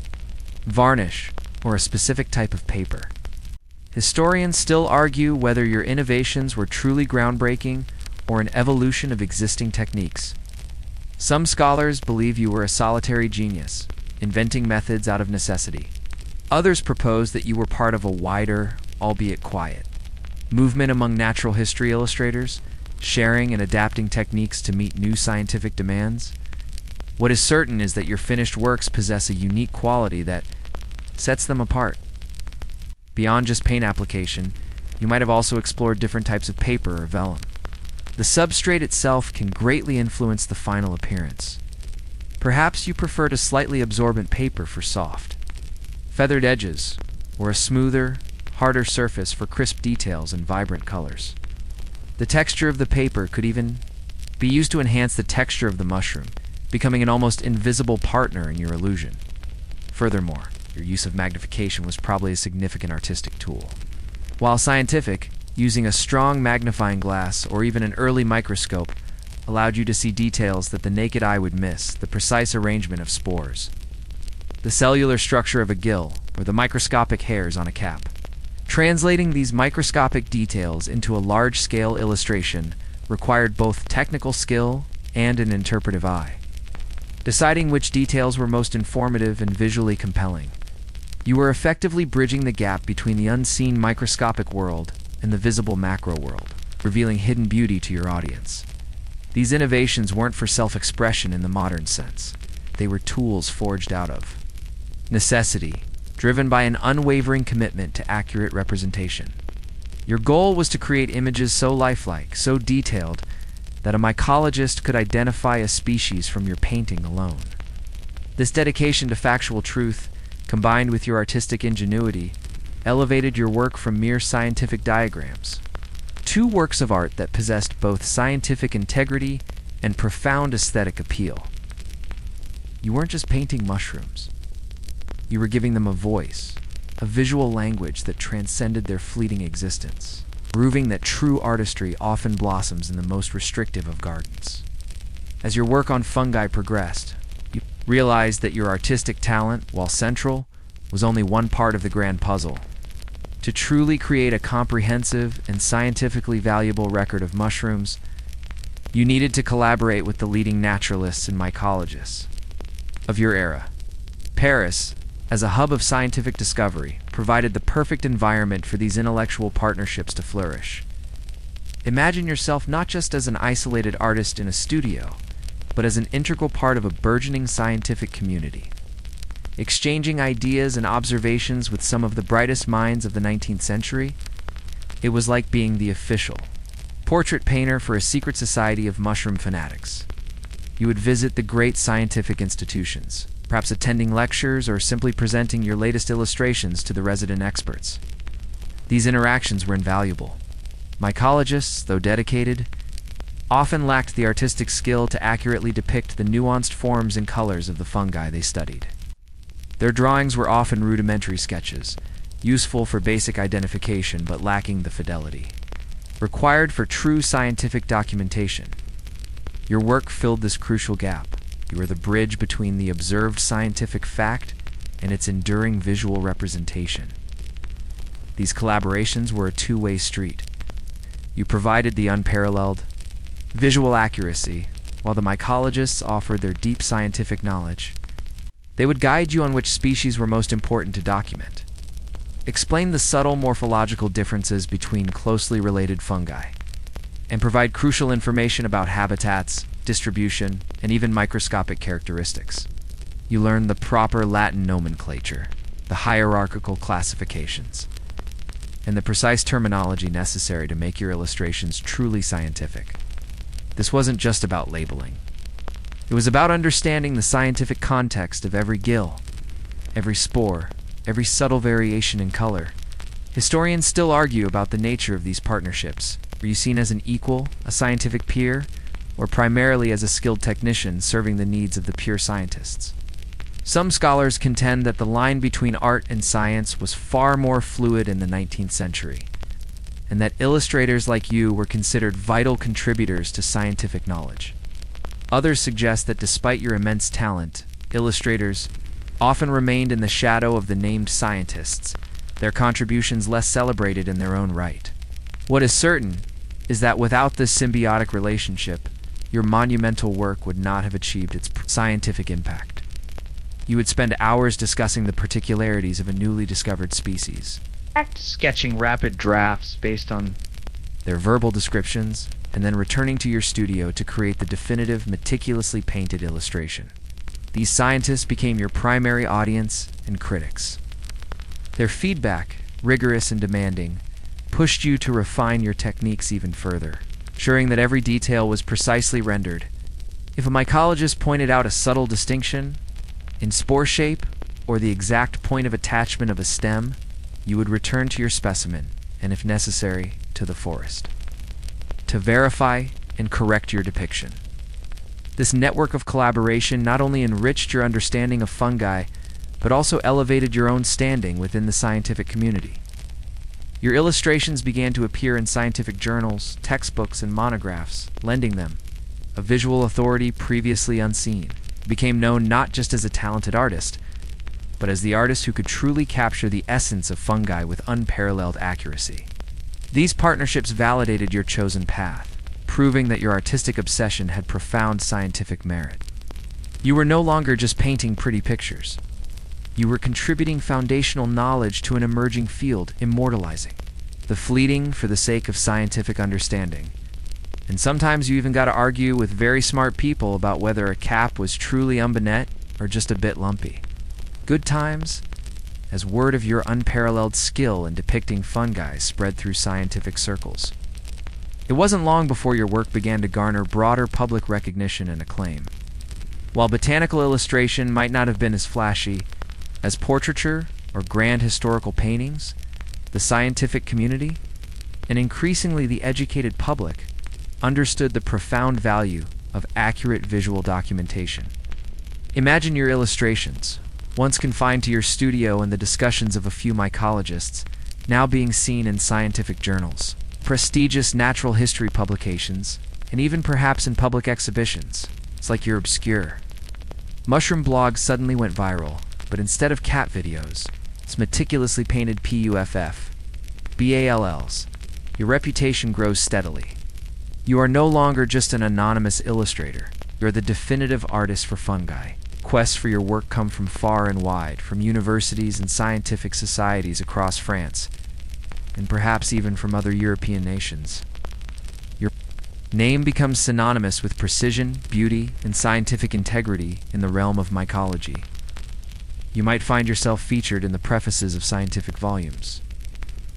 Speaker 1: varnish or a specific type of paper. Historians still argue whether your innovations were truly groundbreaking or an evolution of existing techniques. Some scholars believe you were a solitary genius, inventing methods out of necessity. Others propose that you were part of a wider, albeit quiet, movement among natural history illustrators, sharing and adapting techniques to meet new scientific demands. What is certain is that your finished works possess a unique quality that sets them apart. Beyond just paint application, You might have also explored different types of paper or vellum. The substrate itself can greatly influence the final appearance. Perhaps you preferred a slightly absorbent paper for soft, feathered edges, or a smoother, harder surface for crisp details and vibrant colors. The texture of the paper could even be used to enhance the texture of the mushroom, becoming an almost invisible partner in your illusion. Furthermore, your use of magnification was probably a significant artistic tool. While scientific, using a strong magnifying glass or even an early microscope allowed you to see details that the naked eye would miss, the precise arrangement of spores, the cellular structure of a gill, or the microscopic hairs on a cap. Translating these microscopic details into a large-scale illustration required both technical skill and an interpretive eye. Deciding which details were most informative and visually compelling, you were effectively bridging the gap between the unseen microscopic world and the visible macro world, revealing hidden beauty to your audience. These innovations weren't for self-expression in the modern sense. They were tools forged out of necessity, driven by an unwavering commitment to accurate representation. Your goal was to create images so lifelike, so detailed, that a mycologist could identify a species from your painting alone. This dedication to factual truth, combined with your artistic ingenuity, elevated your work from mere scientific diagrams. Two works of art that possessed both scientific integrity and profound aesthetic appeal. You weren't just painting mushrooms. You were giving them a voice, a visual language that transcended their fleeting existence, proving that true artistry often blossoms in the most restrictive of gardens. As your work on fungi progressed, you realized that your artistic talent, while central, was only one part of the grand puzzle. To truly create a comprehensive and scientifically valuable record of mushrooms, you needed to collaborate with the leading naturalists and mycologists of your era. Paris, as a hub of scientific discovery, provided the perfect environment for these intellectual partnerships to flourish. Imagine yourself not just as an isolated artist in a studio, but as an integral part of a burgeoning scientific community. Exchanging ideas and observations with some of the brightest minds of the 19th century, it was like being the official portrait painter for a secret society of mushroom fanatics. You would visit the great scientific institutions, perhaps attending lectures or simply presenting your latest illustrations to the resident experts. These interactions were invaluable. Mycologists, though dedicated, often lacked the artistic skill to accurately depict the nuanced forms and colors of the fungi they studied. Their drawings were often rudimentary sketches, useful for basic identification but lacking the fidelity required for true scientific documentation. Your work filled this crucial gap. You were the bridge between the observed scientific fact and its enduring visual representation. These collaborations were a two-way street. You provided the unparalleled visual accuracy, while the mycologists offered their deep scientific knowledge. They would guide you on which species were most important to document. Explain the subtle morphological differences between closely related fungi, and provide crucial information about habitats, distribution, and even microscopic characteristics. You learn the proper Latin nomenclature, the hierarchical classifications, and the precise terminology necessary to make your illustrations truly scientific. This wasn't just about labeling. It was about understanding the scientific context of every gill, every spore, every subtle variation in color. Historians still argue about the nature of these partnerships. Were you seen as an equal, a scientific peer, or primarily as a skilled technician serving the needs of the pure scientists? Some scholars contend that the line between art and science was far more fluid in the 19th century, and that illustrators like you were considered vital contributors to scientific knowledge. Others suggest that despite your immense talent, illustrators often remained in the shadow of the named scientists, their contributions less celebrated in their own right. What is certain is that without this symbiotic relationship, your monumental work would not have achieved its scientific impact. You would spend hours discussing the particularities of a newly discovered species, sketching rapid drafts based on their verbal descriptions, and then returning to your studio to create the definitive, meticulously painted illustration. These scientists became your primary audience and critics. Their feedback, rigorous and demanding, pushed you to refine your techniques even further, ensuring that every detail was precisely rendered. If a mycologist pointed out a subtle distinction in spore shape or the exact point of attachment of a stem, you would return to your specimen, and if necessary, to the forest, to verify and correct your depiction. This network of collaboration not only enriched your understanding of fungi, but also elevated your own standing within the scientific community. Your illustrations began to appear in scientific journals, textbooks, and monographs, lending them a visual authority previously unseen. You became known not just as a talented artist, but as the artist who could truly capture the essence of fungi with unparalleled accuracy. These partnerships validated your chosen path, proving that your artistic obsession had profound scientific merit. You were no longer just painting pretty pictures. You were contributing foundational knowledge to an emerging field, immortalizing the fleeting for the sake of scientific understanding. And sometimes you even got to argue with very smart people about whether a cap was truly umbenet or just a bit lumpy. Good times, as word of your unparalleled skill in depicting fungi spread through scientific circles. It wasn't long before your work began to garner broader public recognition and acclaim. While botanical illustration might not have been as flashy as portraiture or grand historical paintings, the scientific community, and increasingly the educated public, understood the profound value of accurate visual documentation. Imagine your illustrations, once confined to your studio and the discussions of a few mycologists, now being seen in scientific journals, prestigious natural history publications, and even perhaps in public exhibitions. It's like you're obscure. Mushroom blogs suddenly went viral, but instead of cat videos, it's meticulously painted PUFF, BALLs. Your reputation grows steadily. You are no longer just an anonymous illustrator. You're the definitive artist for fungi. Requests for your work come from far and wide, from universities and scientific societies across France, and perhaps even from other European nations. Your name becomes synonymous with precision, beauty, and scientific integrity in the realm of mycology. You might find yourself featured in the prefaces of scientific volumes,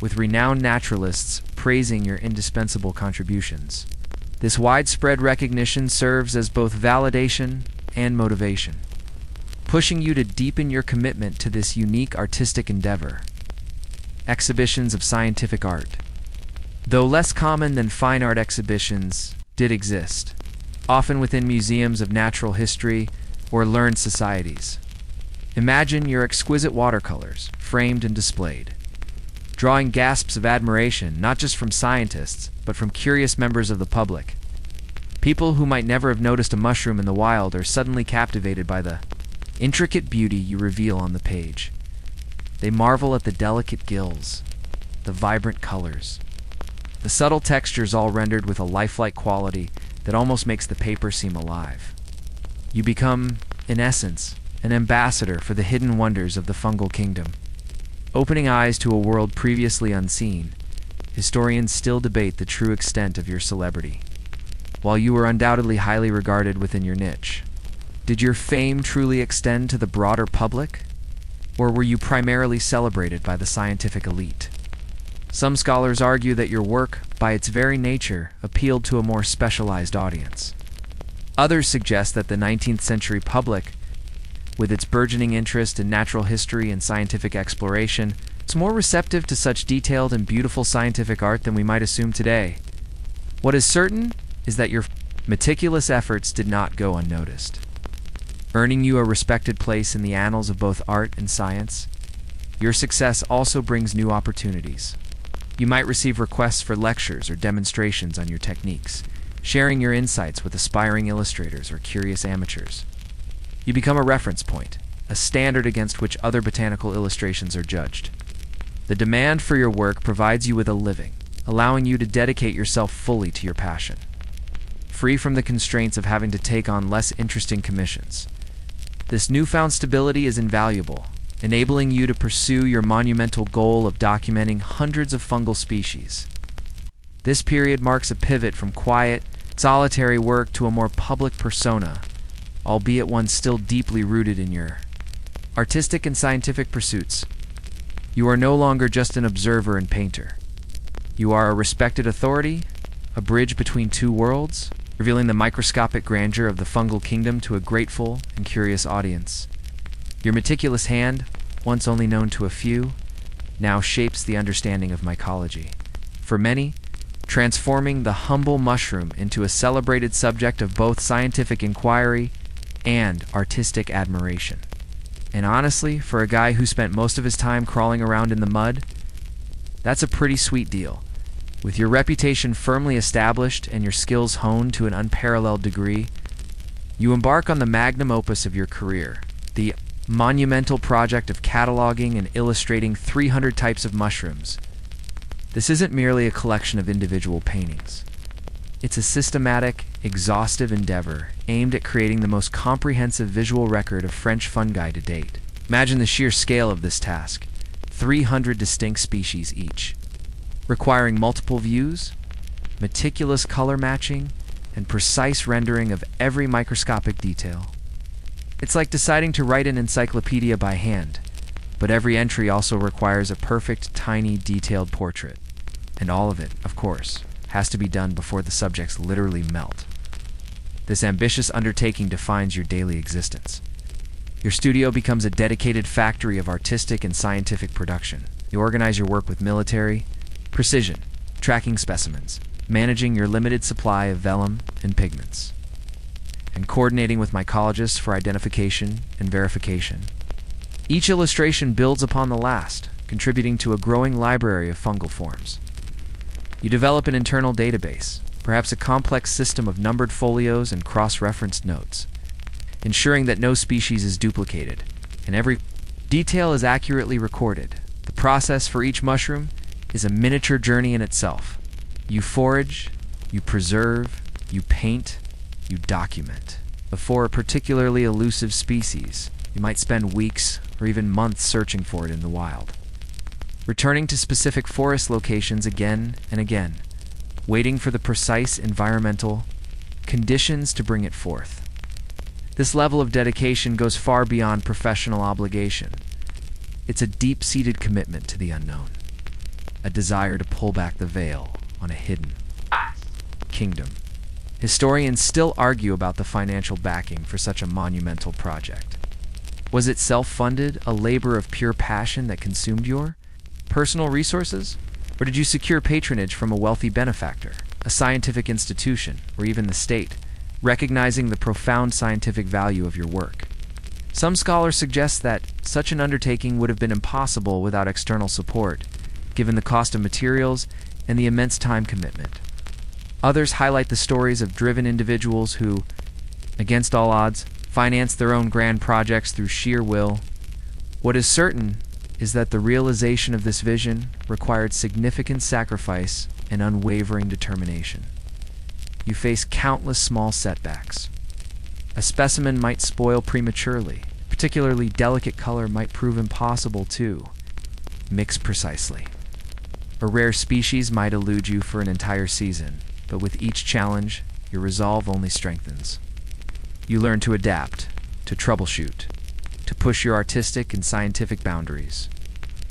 Speaker 1: with renowned naturalists praising your indispensable contributions. This widespread recognition serves as both validation and motivation, pushing you to deepen your commitment to this unique artistic endeavor. Exhibitions of scientific art. Though less common than fine art exhibitions, did exist, often within museums of natural history or learned societies. Imagine your exquisite watercolors, framed and displayed, drawing gasps of admiration not just from scientists, but from curious members of the public. People who might never have noticed a mushroom in the wild are suddenly captivated by the intricate beauty you reveal on the page. They marvel at the delicate gills, the vibrant colors, the subtle textures, all rendered with a lifelike quality that almost makes the paper seem alive. You become, in essence, an ambassador for the hidden wonders of the fungal kingdom. Opening eyes to a world previously unseen, historians still debate the true extent of your celebrity. While you were undoubtedly highly regarded within your niche, did your fame truly extend to the broader public? Or were you primarily celebrated by the scientific elite? Some scholars argue that your work, by its very nature, appealed to a more specialized audience. Others suggest that the 19th century public, with its burgeoning interest in natural history and scientific exploration, is more receptive to such detailed and beautiful scientific art than we might assume today. What is certain is that your meticulous efforts did not go unnoticed, earning you a respected place in the annals of both art and science. Your success also brings new opportunities. You might receive requests for lectures or demonstrations on your techniques, sharing your insights with aspiring illustrators or curious amateurs. You become a reference point, a standard against which other botanical illustrations are judged. The demand for your work provides you with a living, allowing you to dedicate yourself fully to your passion, free from the constraints of having to take on less interesting commissions. This newfound stability is invaluable, enabling you to pursue your monumental goal of documenting hundreds of fungal species. This period marks a pivot from quiet, solitary work to a more public persona, albeit one still deeply rooted in your artistic and scientific pursuits. You are no longer just an observer and painter. You are a respected authority, a bridge between two worlds, revealing the microscopic grandeur of the fungal kingdom to a grateful and curious audience. Your meticulous hand, once only known to a few, now shapes the understanding of mycology. For many, transforming the humble mushroom into a celebrated subject of both scientific inquiry and artistic admiration. And honestly, for a guy who spent most of his time crawling around in the mud, that's a pretty sweet deal. With your reputation firmly established and your skills honed to an unparalleled degree, you embark on the magnum opus of your career, the monumental project of cataloging and illustrating 300 types of mushrooms. This isn't merely a collection of individual paintings. It's a systematic, exhaustive endeavor aimed at creating the most comprehensive visual record of French fungi to date. Imagine the sheer scale of this task: 300 distinct species each, requiring multiple views, meticulous color matching, and precise rendering of every microscopic detail. It's like deciding to write an encyclopedia by hand, but every entry also requires a perfect, tiny, detailed portrait. And all of it, of course, has to be done before the subjects literally melt. This ambitious undertaking defines your daily existence. Your studio becomes a dedicated factory of artistic and scientific production. You organize your work with military precision, tracking specimens, managing your limited supply of vellum and pigments, and coordinating with mycologists for identification and verification. Each illustration builds upon the last, contributing to a growing library of fungal forms. You develop an internal database, perhaps a complex system of numbered folios and cross-referenced notes, ensuring that no species is duplicated, and every detail is accurately recorded. The process for each mushroom is a miniature journey in itself. You forage, you preserve, you paint, you document. But for a particularly elusive species, you might spend weeks or even months searching for it in the wild, returning to specific forest locations again and again, waiting for the precise environmental conditions to bring it forth. This level of dedication goes far beyond professional obligation. It's a deep-seated commitment to the unknown, a desire to pull back the veil on a hidden kingdom. Historians still argue about the financial backing for such a monumental project. Was it self-funded, a labor of pure passion that consumed your personal resources? Or did you secure patronage from a wealthy benefactor, a scientific institution, or even the state, recognizing the profound scientific value of your work? Some scholars suggest that such an undertaking would have been impossible without external support, given the cost of materials and the immense time commitment. Others highlight the stories of driven individuals who, against all odds, financed their own grand projects through sheer will. What is certain is that the realization of this vision required significant sacrifice and unwavering determination. You face countless small setbacks. A specimen might spoil prematurely. A particularly delicate color might prove impossible to mix precisely. A rare species might elude you for an entire season, but with each challenge, your resolve only strengthens. You learn to adapt, to troubleshoot, to push your artistic and scientific boundaries.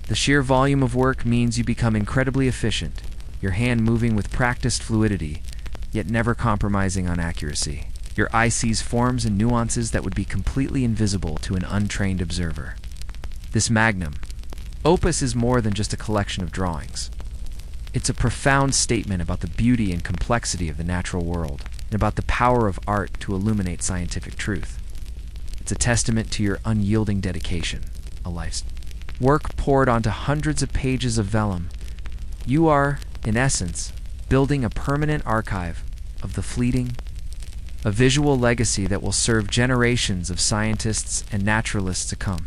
Speaker 1: The sheer volume of work means you become incredibly efficient, your hand moving with practiced fluidity, yet never compromising on accuracy. Your eye sees forms and nuances that would be completely invisible to an untrained observer. This magnum opus is more than just a collection of drawings. It's a profound statement about the beauty and complexity of the natural world, and about the power of art to illuminate scientific truth. It's a testament to your unyielding dedication, a life's work poured onto hundreds of pages of vellum. You are, in essence, building a permanent archive of the fleeting, a visual legacy that will serve generations of scientists and naturalists to come.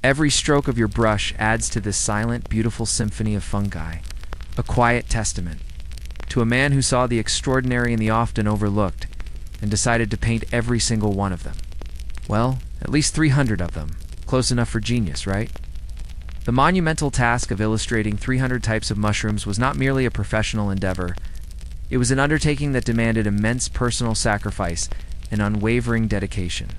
Speaker 1: Every stroke of your brush adds to this silent, beautiful symphony of fungi, a quiet testament to a man who saw the extraordinary and the often overlooked and decided to paint every single one of them. Well, at least 300 of them. Close enough for genius, right? The monumental task of illustrating 300 types of mushrooms was not merely a professional endeavor. It was an undertaking that demanded immense personal sacrifice and unwavering dedication.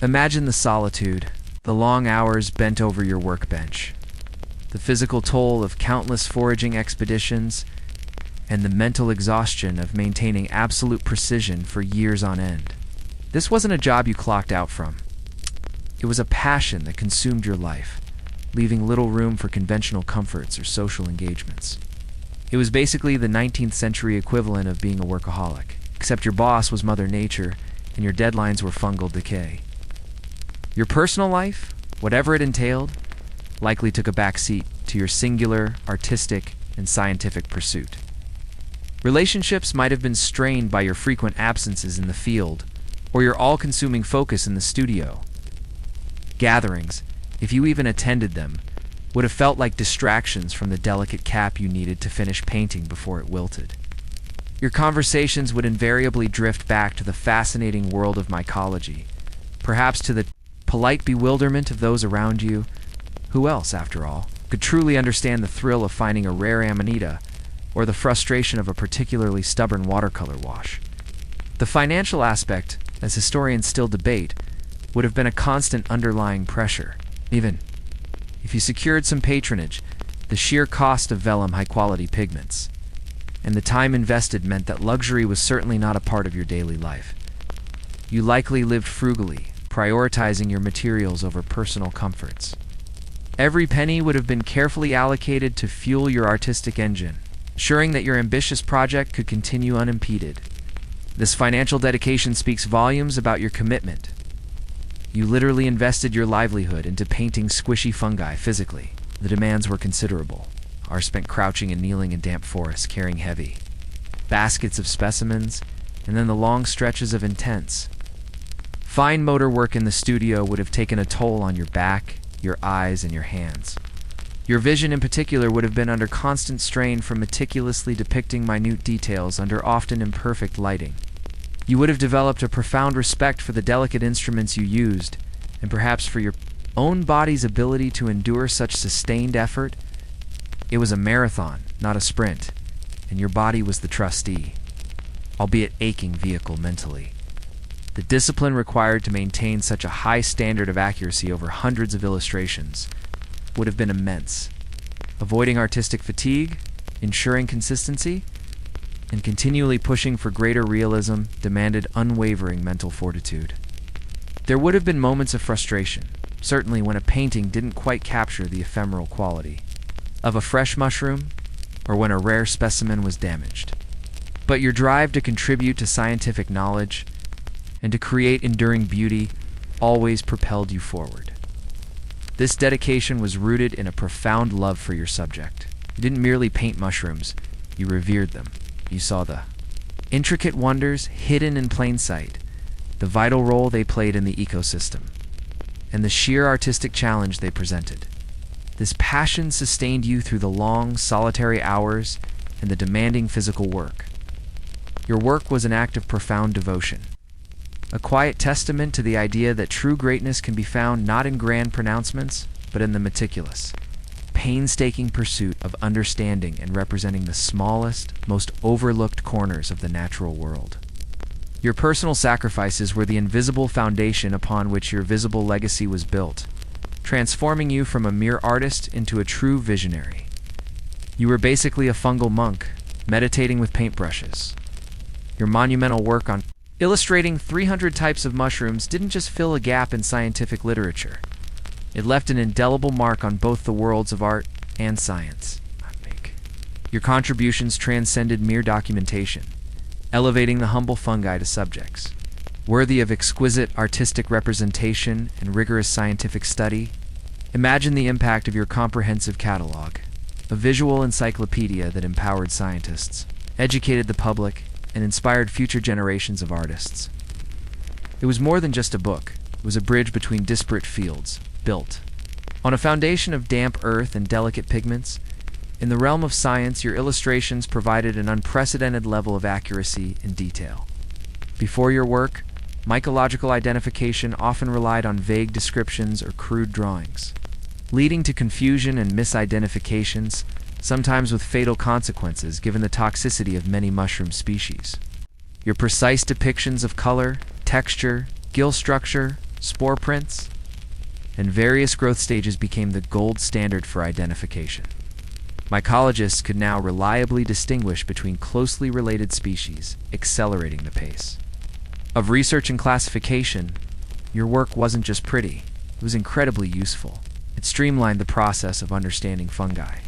Speaker 1: Imagine the solitude, the long hours bent over your workbench, the physical toll of countless foraging expeditions, and the mental exhaustion of maintaining absolute precision for years on end. This wasn't a job you clocked out from. It was a passion that consumed your life, leaving little room for conventional comforts or social engagements. It was basically the 19th century equivalent of being a workaholic, except your boss was Mother Nature and your deadlines were fungal decay. Your personal life, whatever it entailed, likely took a back seat to your singular, artistic, and scientific pursuit. Relationships might have been strained by your frequent absences in the field, or your all-consuming focus in the studio. Gatherings, if you even attended them, would have felt like distractions from the delicate cap you needed to finish painting before it wilted. Your conversations would invariably drift back to the fascinating world of mycology, perhaps to the polite bewilderment of those around you. Who else, after all, could truly understand the thrill of finding a rare amanita or the frustration of a particularly stubborn watercolor wash? The financial aspect, as historians still debate, would have been a constant underlying pressure. Even if you secured some patronage, the sheer cost of vellum high-quality pigments and the time invested meant that luxury was certainly not a part of your daily life. You likely lived frugally, prioritizing your materials over personal comforts. Every penny would have been carefully allocated to fuel your artistic engine, ensuring that your ambitious project could continue unimpeded. This financial dedication speaks volumes about your commitment. You literally invested your livelihood into painting squishy fungi physically. The demands were considerable. Hours spent crouching and kneeling in damp forests, carrying heavy baskets of specimens, and then the long stretches of intense, fine motor work in the studio would have taken a toll on your back, your eyes, and your hands. Your vision in particular would have been under constant strain from meticulously depicting minute details under often imperfect lighting. You would have developed a profound respect for the delicate instruments you used, and perhaps for your own body's ability to endure such sustained effort. It was a marathon, not a sprint, and your body was the trustee, albeit aching vehicle mentally. The discipline required to maintain such a high standard of accuracy over hundreds of illustrations would have been immense. Avoiding artistic fatigue, ensuring consistency, and continually pushing for greater realism demanded unwavering mental fortitude. There would have been moments of frustration, certainly when a painting didn't quite capture the ephemeral quality of a fresh mushroom or when a rare specimen was damaged. But your drive to contribute to scientific knowledge and to create enduring beauty always propelled you forward. This dedication was rooted in a profound love for your subject. You didn't merely paint mushrooms, you revered them. You saw the intricate wonders hidden in plain sight, the vital role they played in the ecosystem, and the sheer artistic challenge they presented. This passion sustained you through the long, solitary hours and the demanding physical work. Your work was an act of profound devotion, a quiet testament to the idea that true greatness can be found not in grand pronouncements, but in the meticulous, painstaking pursuit of understanding and representing the smallest, most overlooked corners of the natural world. Your personal sacrifices were the invisible foundation upon which your visible legacy was built, transforming you from a mere artist into a true visionary. You were basically a fungal monk, meditating with paintbrushes. Your monumental work on illustrating 300 types of mushrooms didn't just fill a gap in scientific literature. It left an indelible mark on both the worlds of art and science. Your contributions transcended mere documentation, elevating the humble fungi to subjects worthy of exquisite artistic representation and rigorous scientific study. Imagine the impact of your comprehensive catalog, a visual encyclopedia that empowered scientists, educated the public, and inspired future generations of artists. It was more than just a book. It was a bridge between disparate fields, built on a foundation of damp earth and delicate pigments. In the realm of science, your illustrations provided an unprecedented level of accuracy and detail. Before your work, mycological identification often relied on vague descriptions or crude drawings, leading to confusion and misidentifications, sometimes with fatal consequences given the toxicity of many mushroom species. Your precise depictions of color, texture, gill structure, spore prints, and various growth stages became the gold standard for identification. Mycologists could now reliably distinguish between closely related species, accelerating the pace of research and classification. Your work wasn't just pretty, it was incredibly useful. It streamlined the process of understanding fungi,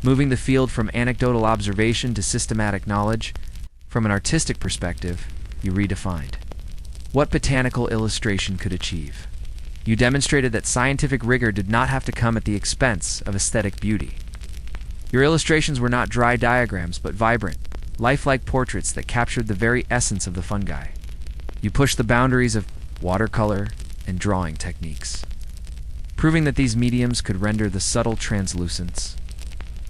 Speaker 1: moving the field from anecdotal observation to systematic knowledge. From an artistic perspective, you redefined what botanical illustration could achieve. You demonstrated that scientific rigor did not have to come at the expense of aesthetic beauty. Your illustrations were not dry diagrams, but vibrant, lifelike portraits that captured the very essence of the fungi. You pushed the boundaries of watercolor and drawing techniques, proving that these mediums could render the subtle translucence,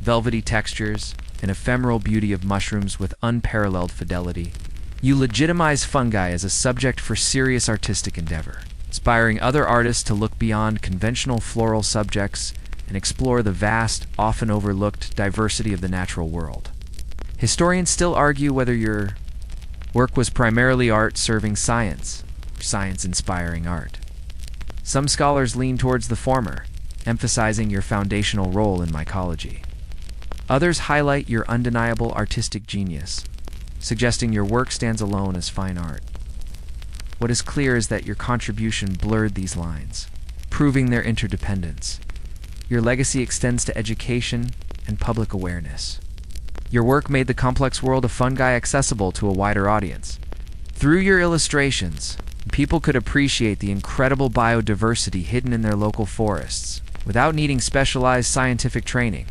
Speaker 1: velvety textures, and ephemeral beauty of mushrooms with unparalleled fidelity. You legitimize fungi as a subject for serious artistic endeavor, inspiring other artists to look beyond conventional floral subjects and explore the vast, often overlooked diversity of the natural world. Historians still argue whether your work was primarily art serving science, or science inspiring art. Some scholars lean towards the former, emphasizing your foundational role in mycology. Others highlight your undeniable artistic genius, suggesting your work stands alone as fine art. What is clear is that your contribution blurred these lines, proving their interdependence. Your legacy extends to education and public awareness. Your work made the complex world of fungi accessible to a wider audience. Through your illustrations, people could appreciate the incredible biodiversity hidden in their local forests without needing specialized scientific training.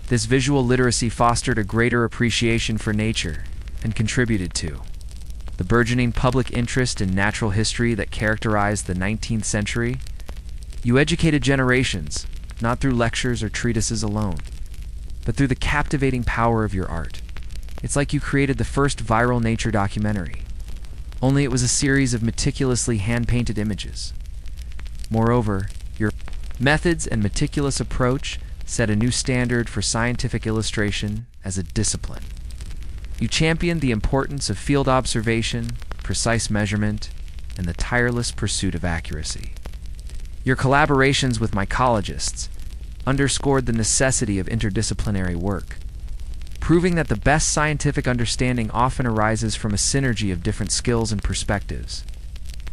Speaker 1: This visual literacy fostered a greater appreciation for nature and contributed to the burgeoning public interest in natural history that characterized the 19th century. You educated generations, not through lectures or treatises alone, but through the captivating power of your art. It's like you created the first viral nature documentary, only it was a series of meticulously hand-painted images. Moreover, your methods and meticulous approach set a new standard for scientific illustration as a discipline. You championed the importance of field observation, precise measurement, and the tireless pursuit of accuracy. Your collaborations with mycologists underscored the necessity of interdisciplinary work, proving that the best scientific understanding often arises from a synergy of different skills and perspectives.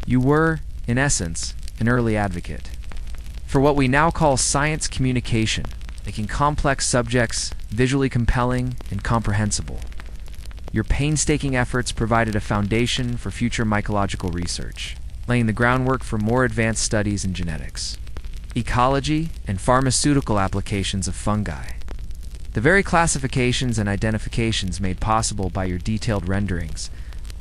Speaker 1: You were, in essence, an early advocate for what we now call science communication, making complex subjects visually compelling and comprehensible. Your painstaking efforts provided a foundation for future mycological research, laying the groundwork for more advanced studies in genetics, ecology, and pharmaceutical applications of fungi. The very classifications and identifications made possible by your detailed renderings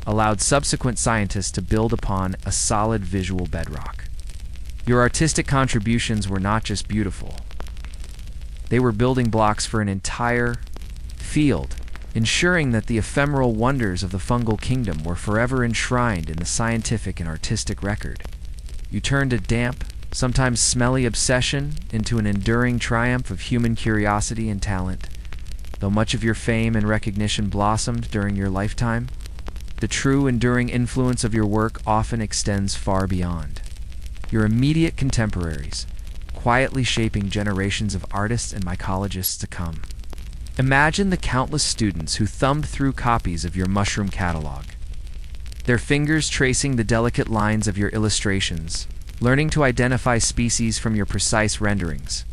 Speaker 1: allowed subsequent scientists to build upon a solid visual bedrock. Your artistic contributions were not just beautiful. They were building blocks for an entire field, ensuring that the ephemeral wonders of the fungal kingdom were forever enshrined in the scientific and artistic record. You turned a damp, sometimes smelly obsession into an enduring triumph of human curiosity and talent. Though much of your fame and recognition blossomed during your lifetime, the true enduring influence of your work often extends far beyond. Your immediate contemporaries, quietly shaping generations of artists and mycologists to come. Imagine the countless students who thumbed through copies of your mushroom catalog, their fingers tracing the delicate lines of your illustrations, learning to identify species from your precise renderings.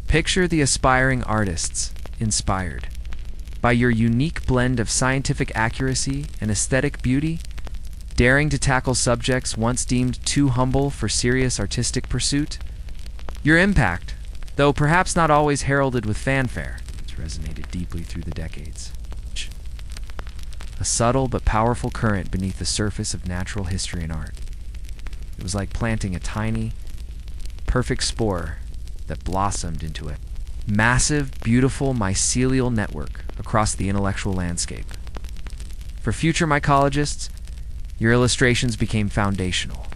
Speaker 1: Picture the aspiring artists, inspired by your unique blend of scientific accuracy and aesthetic beauty, daring to tackle subjects once deemed too humble for serious artistic pursuit. Your impact, though perhaps not always heralded with fanfare, has resonated deeply through the decades. A subtle but powerful current beneath the surface of natural history and art. It was like planting a tiny, perfect spore that blossomed into a massive, beautiful mycelial network across the intellectual landscape. For future mycologists, your illustrations became foundational.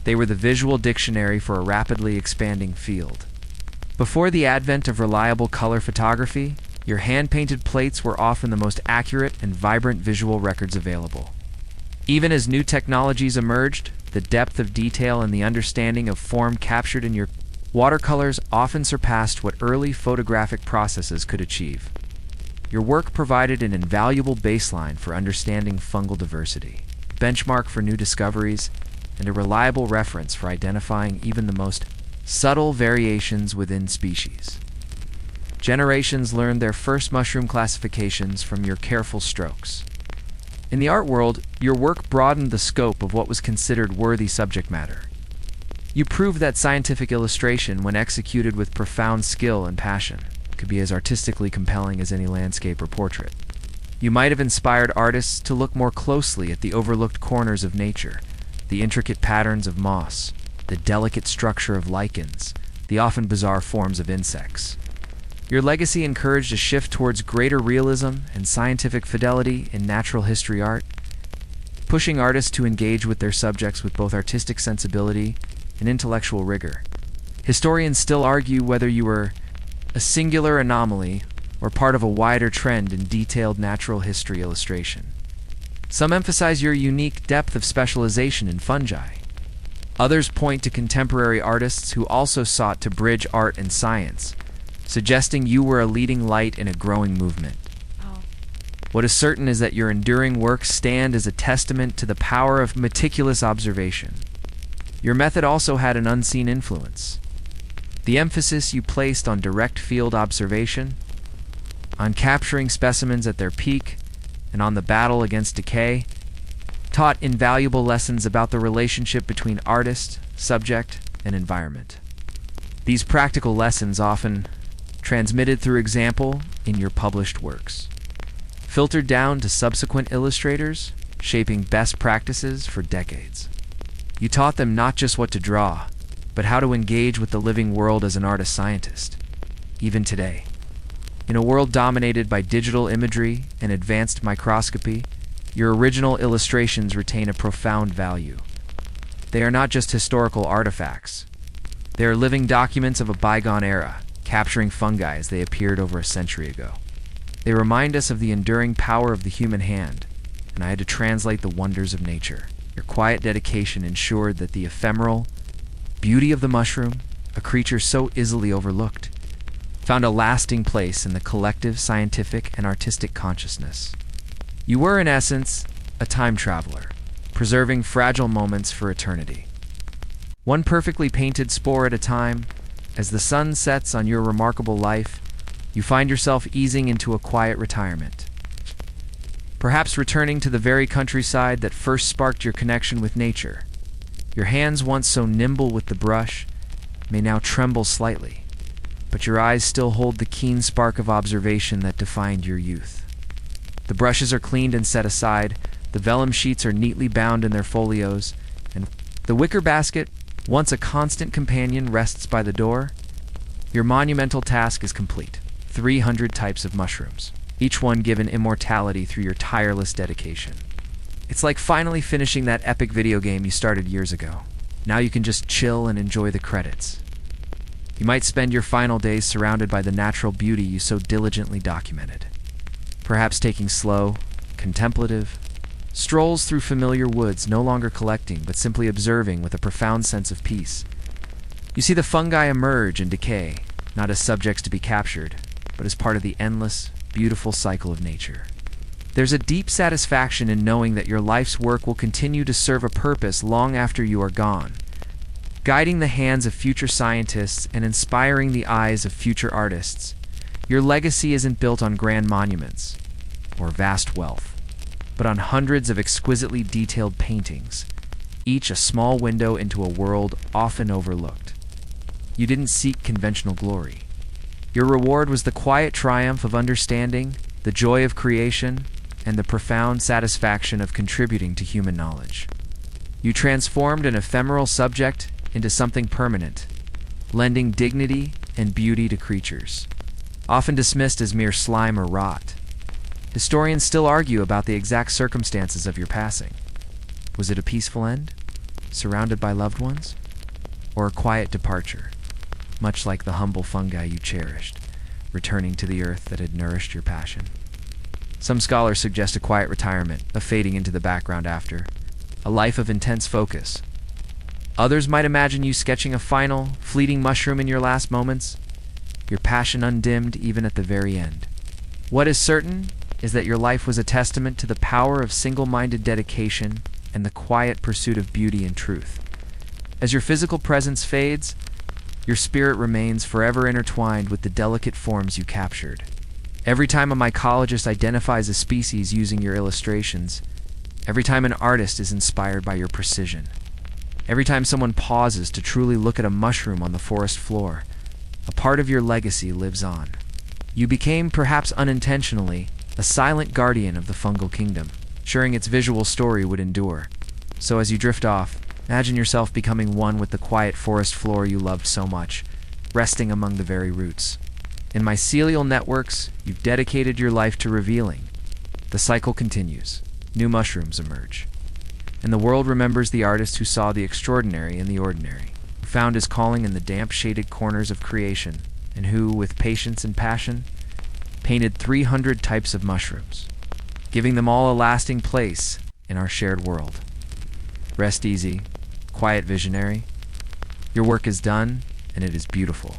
Speaker 1: They were the visual dictionary for a rapidly expanding field. Before the advent of reliable color photography, your hand-painted plates were often the most accurate and vibrant visual records available. Even as new technologies emerged, the depth of detail and the understanding of form captured in your watercolors often surpassed what early photographic processes could achieve. Your work provided an invaluable baseline for understanding fungal diversity, benchmark for new discoveries, and a reliable reference for identifying even the most subtle variations within species. Generations learned their first mushroom classifications from your careful strokes. In the art world, your work broadened the scope of what was considered worthy subject matter. You proved that scientific illustration, when executed with profound skill and passion, could be as artistically compelling as any landscape or portrait. You might have inspired artists to look more closely at the overlooked corners of nature, the intricate patterns of moss, the delicate structure of lichens, the often bizarre forms of insects. Your legacy encouraged a shift towards greater realism and scientific fidelity in natural history art, pushing artists to engage with their subjects with both artistic sensibility and intellectual rigor. Historians still argue whether you were a singular anomaly or part of a wider trend in detailed natural history illustration. Some emphasize your unique depth of specialization in fungi. Others point to contemporary artists who also sought to bridge art and science, suggesting you were a leading light in a growing movement. What is certain is that your enduring works stand as a testament to the power of meticulous observation. Your method also had an unseen influence. The emphasis you placed on direct field observation, on capturing specimens at their peak, and on the battle against decay, taught invaluable lessons about the relationship between artist, subject, and environment. These practical lessons often transmitted through example in your published works, filtered down to subsequent illustrators, shaping best practices for decades. You taught them not just what to draw, but how to engage with the living world as an artist-scientist, even today. In a world dominated by digital imagery and advanced microscopy, your original illustrations retain a profound value. They are not just historical artifacts. They are living documents of a bygone era, capturing fungi as they appeared over a century ago. They remind us of the enduring power of the human hand, and I had to translate the wonders of nature. Your quiet dedication ensured that the ephemeral beauty of the mushroom, a creature so easily overlooked, found a lasting place in the collective scientific and artistic consciousness. You were, in essence, a time traveler, preserving fragile moments for eternity. One perfectly painted spore at a time, as the sun sets on your remarkable life, you find yourself easing into a quiet retirement. Perhaps returning to the very countryside that first sparked your connection with nature. Your hands, once so nimble with the brush, may now tremble slightly, but your eyes still hold the keen spark of observation that defined your youth. The brushes are cleaned and set aside, the vellum sheets are neatly bound in their folios, and the wicker basket, once a constant companion, rests by the door. Your monumental task is complete. 300 types of mushrooms, each one given immortality through your tireless dedication. It's like finally finishing that epic video game you started years ago. Now you can just chill and enjoy the credits. You might spend your final days surrounded by the natural beauty you so diligently documented. Perhaps taking slow, contemplative strolls through familiar woods, no longer collecting, but simply observing with a profound sense of peace. You see the fungi emerge and decay, not as subjects to be captured, but as part of the endless, beautiful cycle of nature. There's a deep satisfaction in knowing that your life's work will continue to serve a purpose long after you are gone, guiding the hands of future scientists and inspiring the eyes of future artists. Your legacy isn't built on grand monuments or vast wealth, but on hundreds of exquisitely detailed paintings, each a small window into a world often overlooked. You didn't seek conventional glory. Your reward was the quiet triumph of understanding, the joy of creation, and the profound satisfaction of contributing to human knowledge. You transformed an ephemeral subject into something permanent, lending dignity and beauty to creatures, often dismissed as mere slime or rot. Historians still argue about the exact circumstances of your passing. Was it a peaceful end, surrounded by loved ones, or a quiet departure, much like the humble fungi you cherished, returning to the earth that had nourished your passion? Some scholars suggest a quiet retirement, a fading into the background after, a life of intense focus, Others might imagine you sketching a final, fleeting mushroom in your last moments, your passion undimmed even at the very end. What is certain is that your life was a testament to the power of single-minded dedication and the quiet pursuit of beauty and truth. As your physical presence fades, your spirit remains forever intertwined with the delicate forms you captured. Every time a mycologist identifies a species using your illustrations, every time an artist is inspired by your precision, every time someone pauses to truly look at a mushroom on the forest floor, a part of your legacy lives on. You became, perhaps unintentionally, a silent guardian of the fungal kingdom, ensuring its visual story would endure. So as you drift off, imagine yourself becoming one with the quiet forest floor you loved so much, resting among the very roots. In mycelial networks, you've dedicated your life to revealing. The cycle continues. New mushrooms emerge. And the world remembers the artist who saw the extraordinary in the ordinary, who found his calling in the damp, shaded corners of creation, and who, with patience and passion, painted 300 types of mushrooms, giving them all a lasting place in our shared world. Rest easy, quiet visionary. Your work is done, and it is beautiful.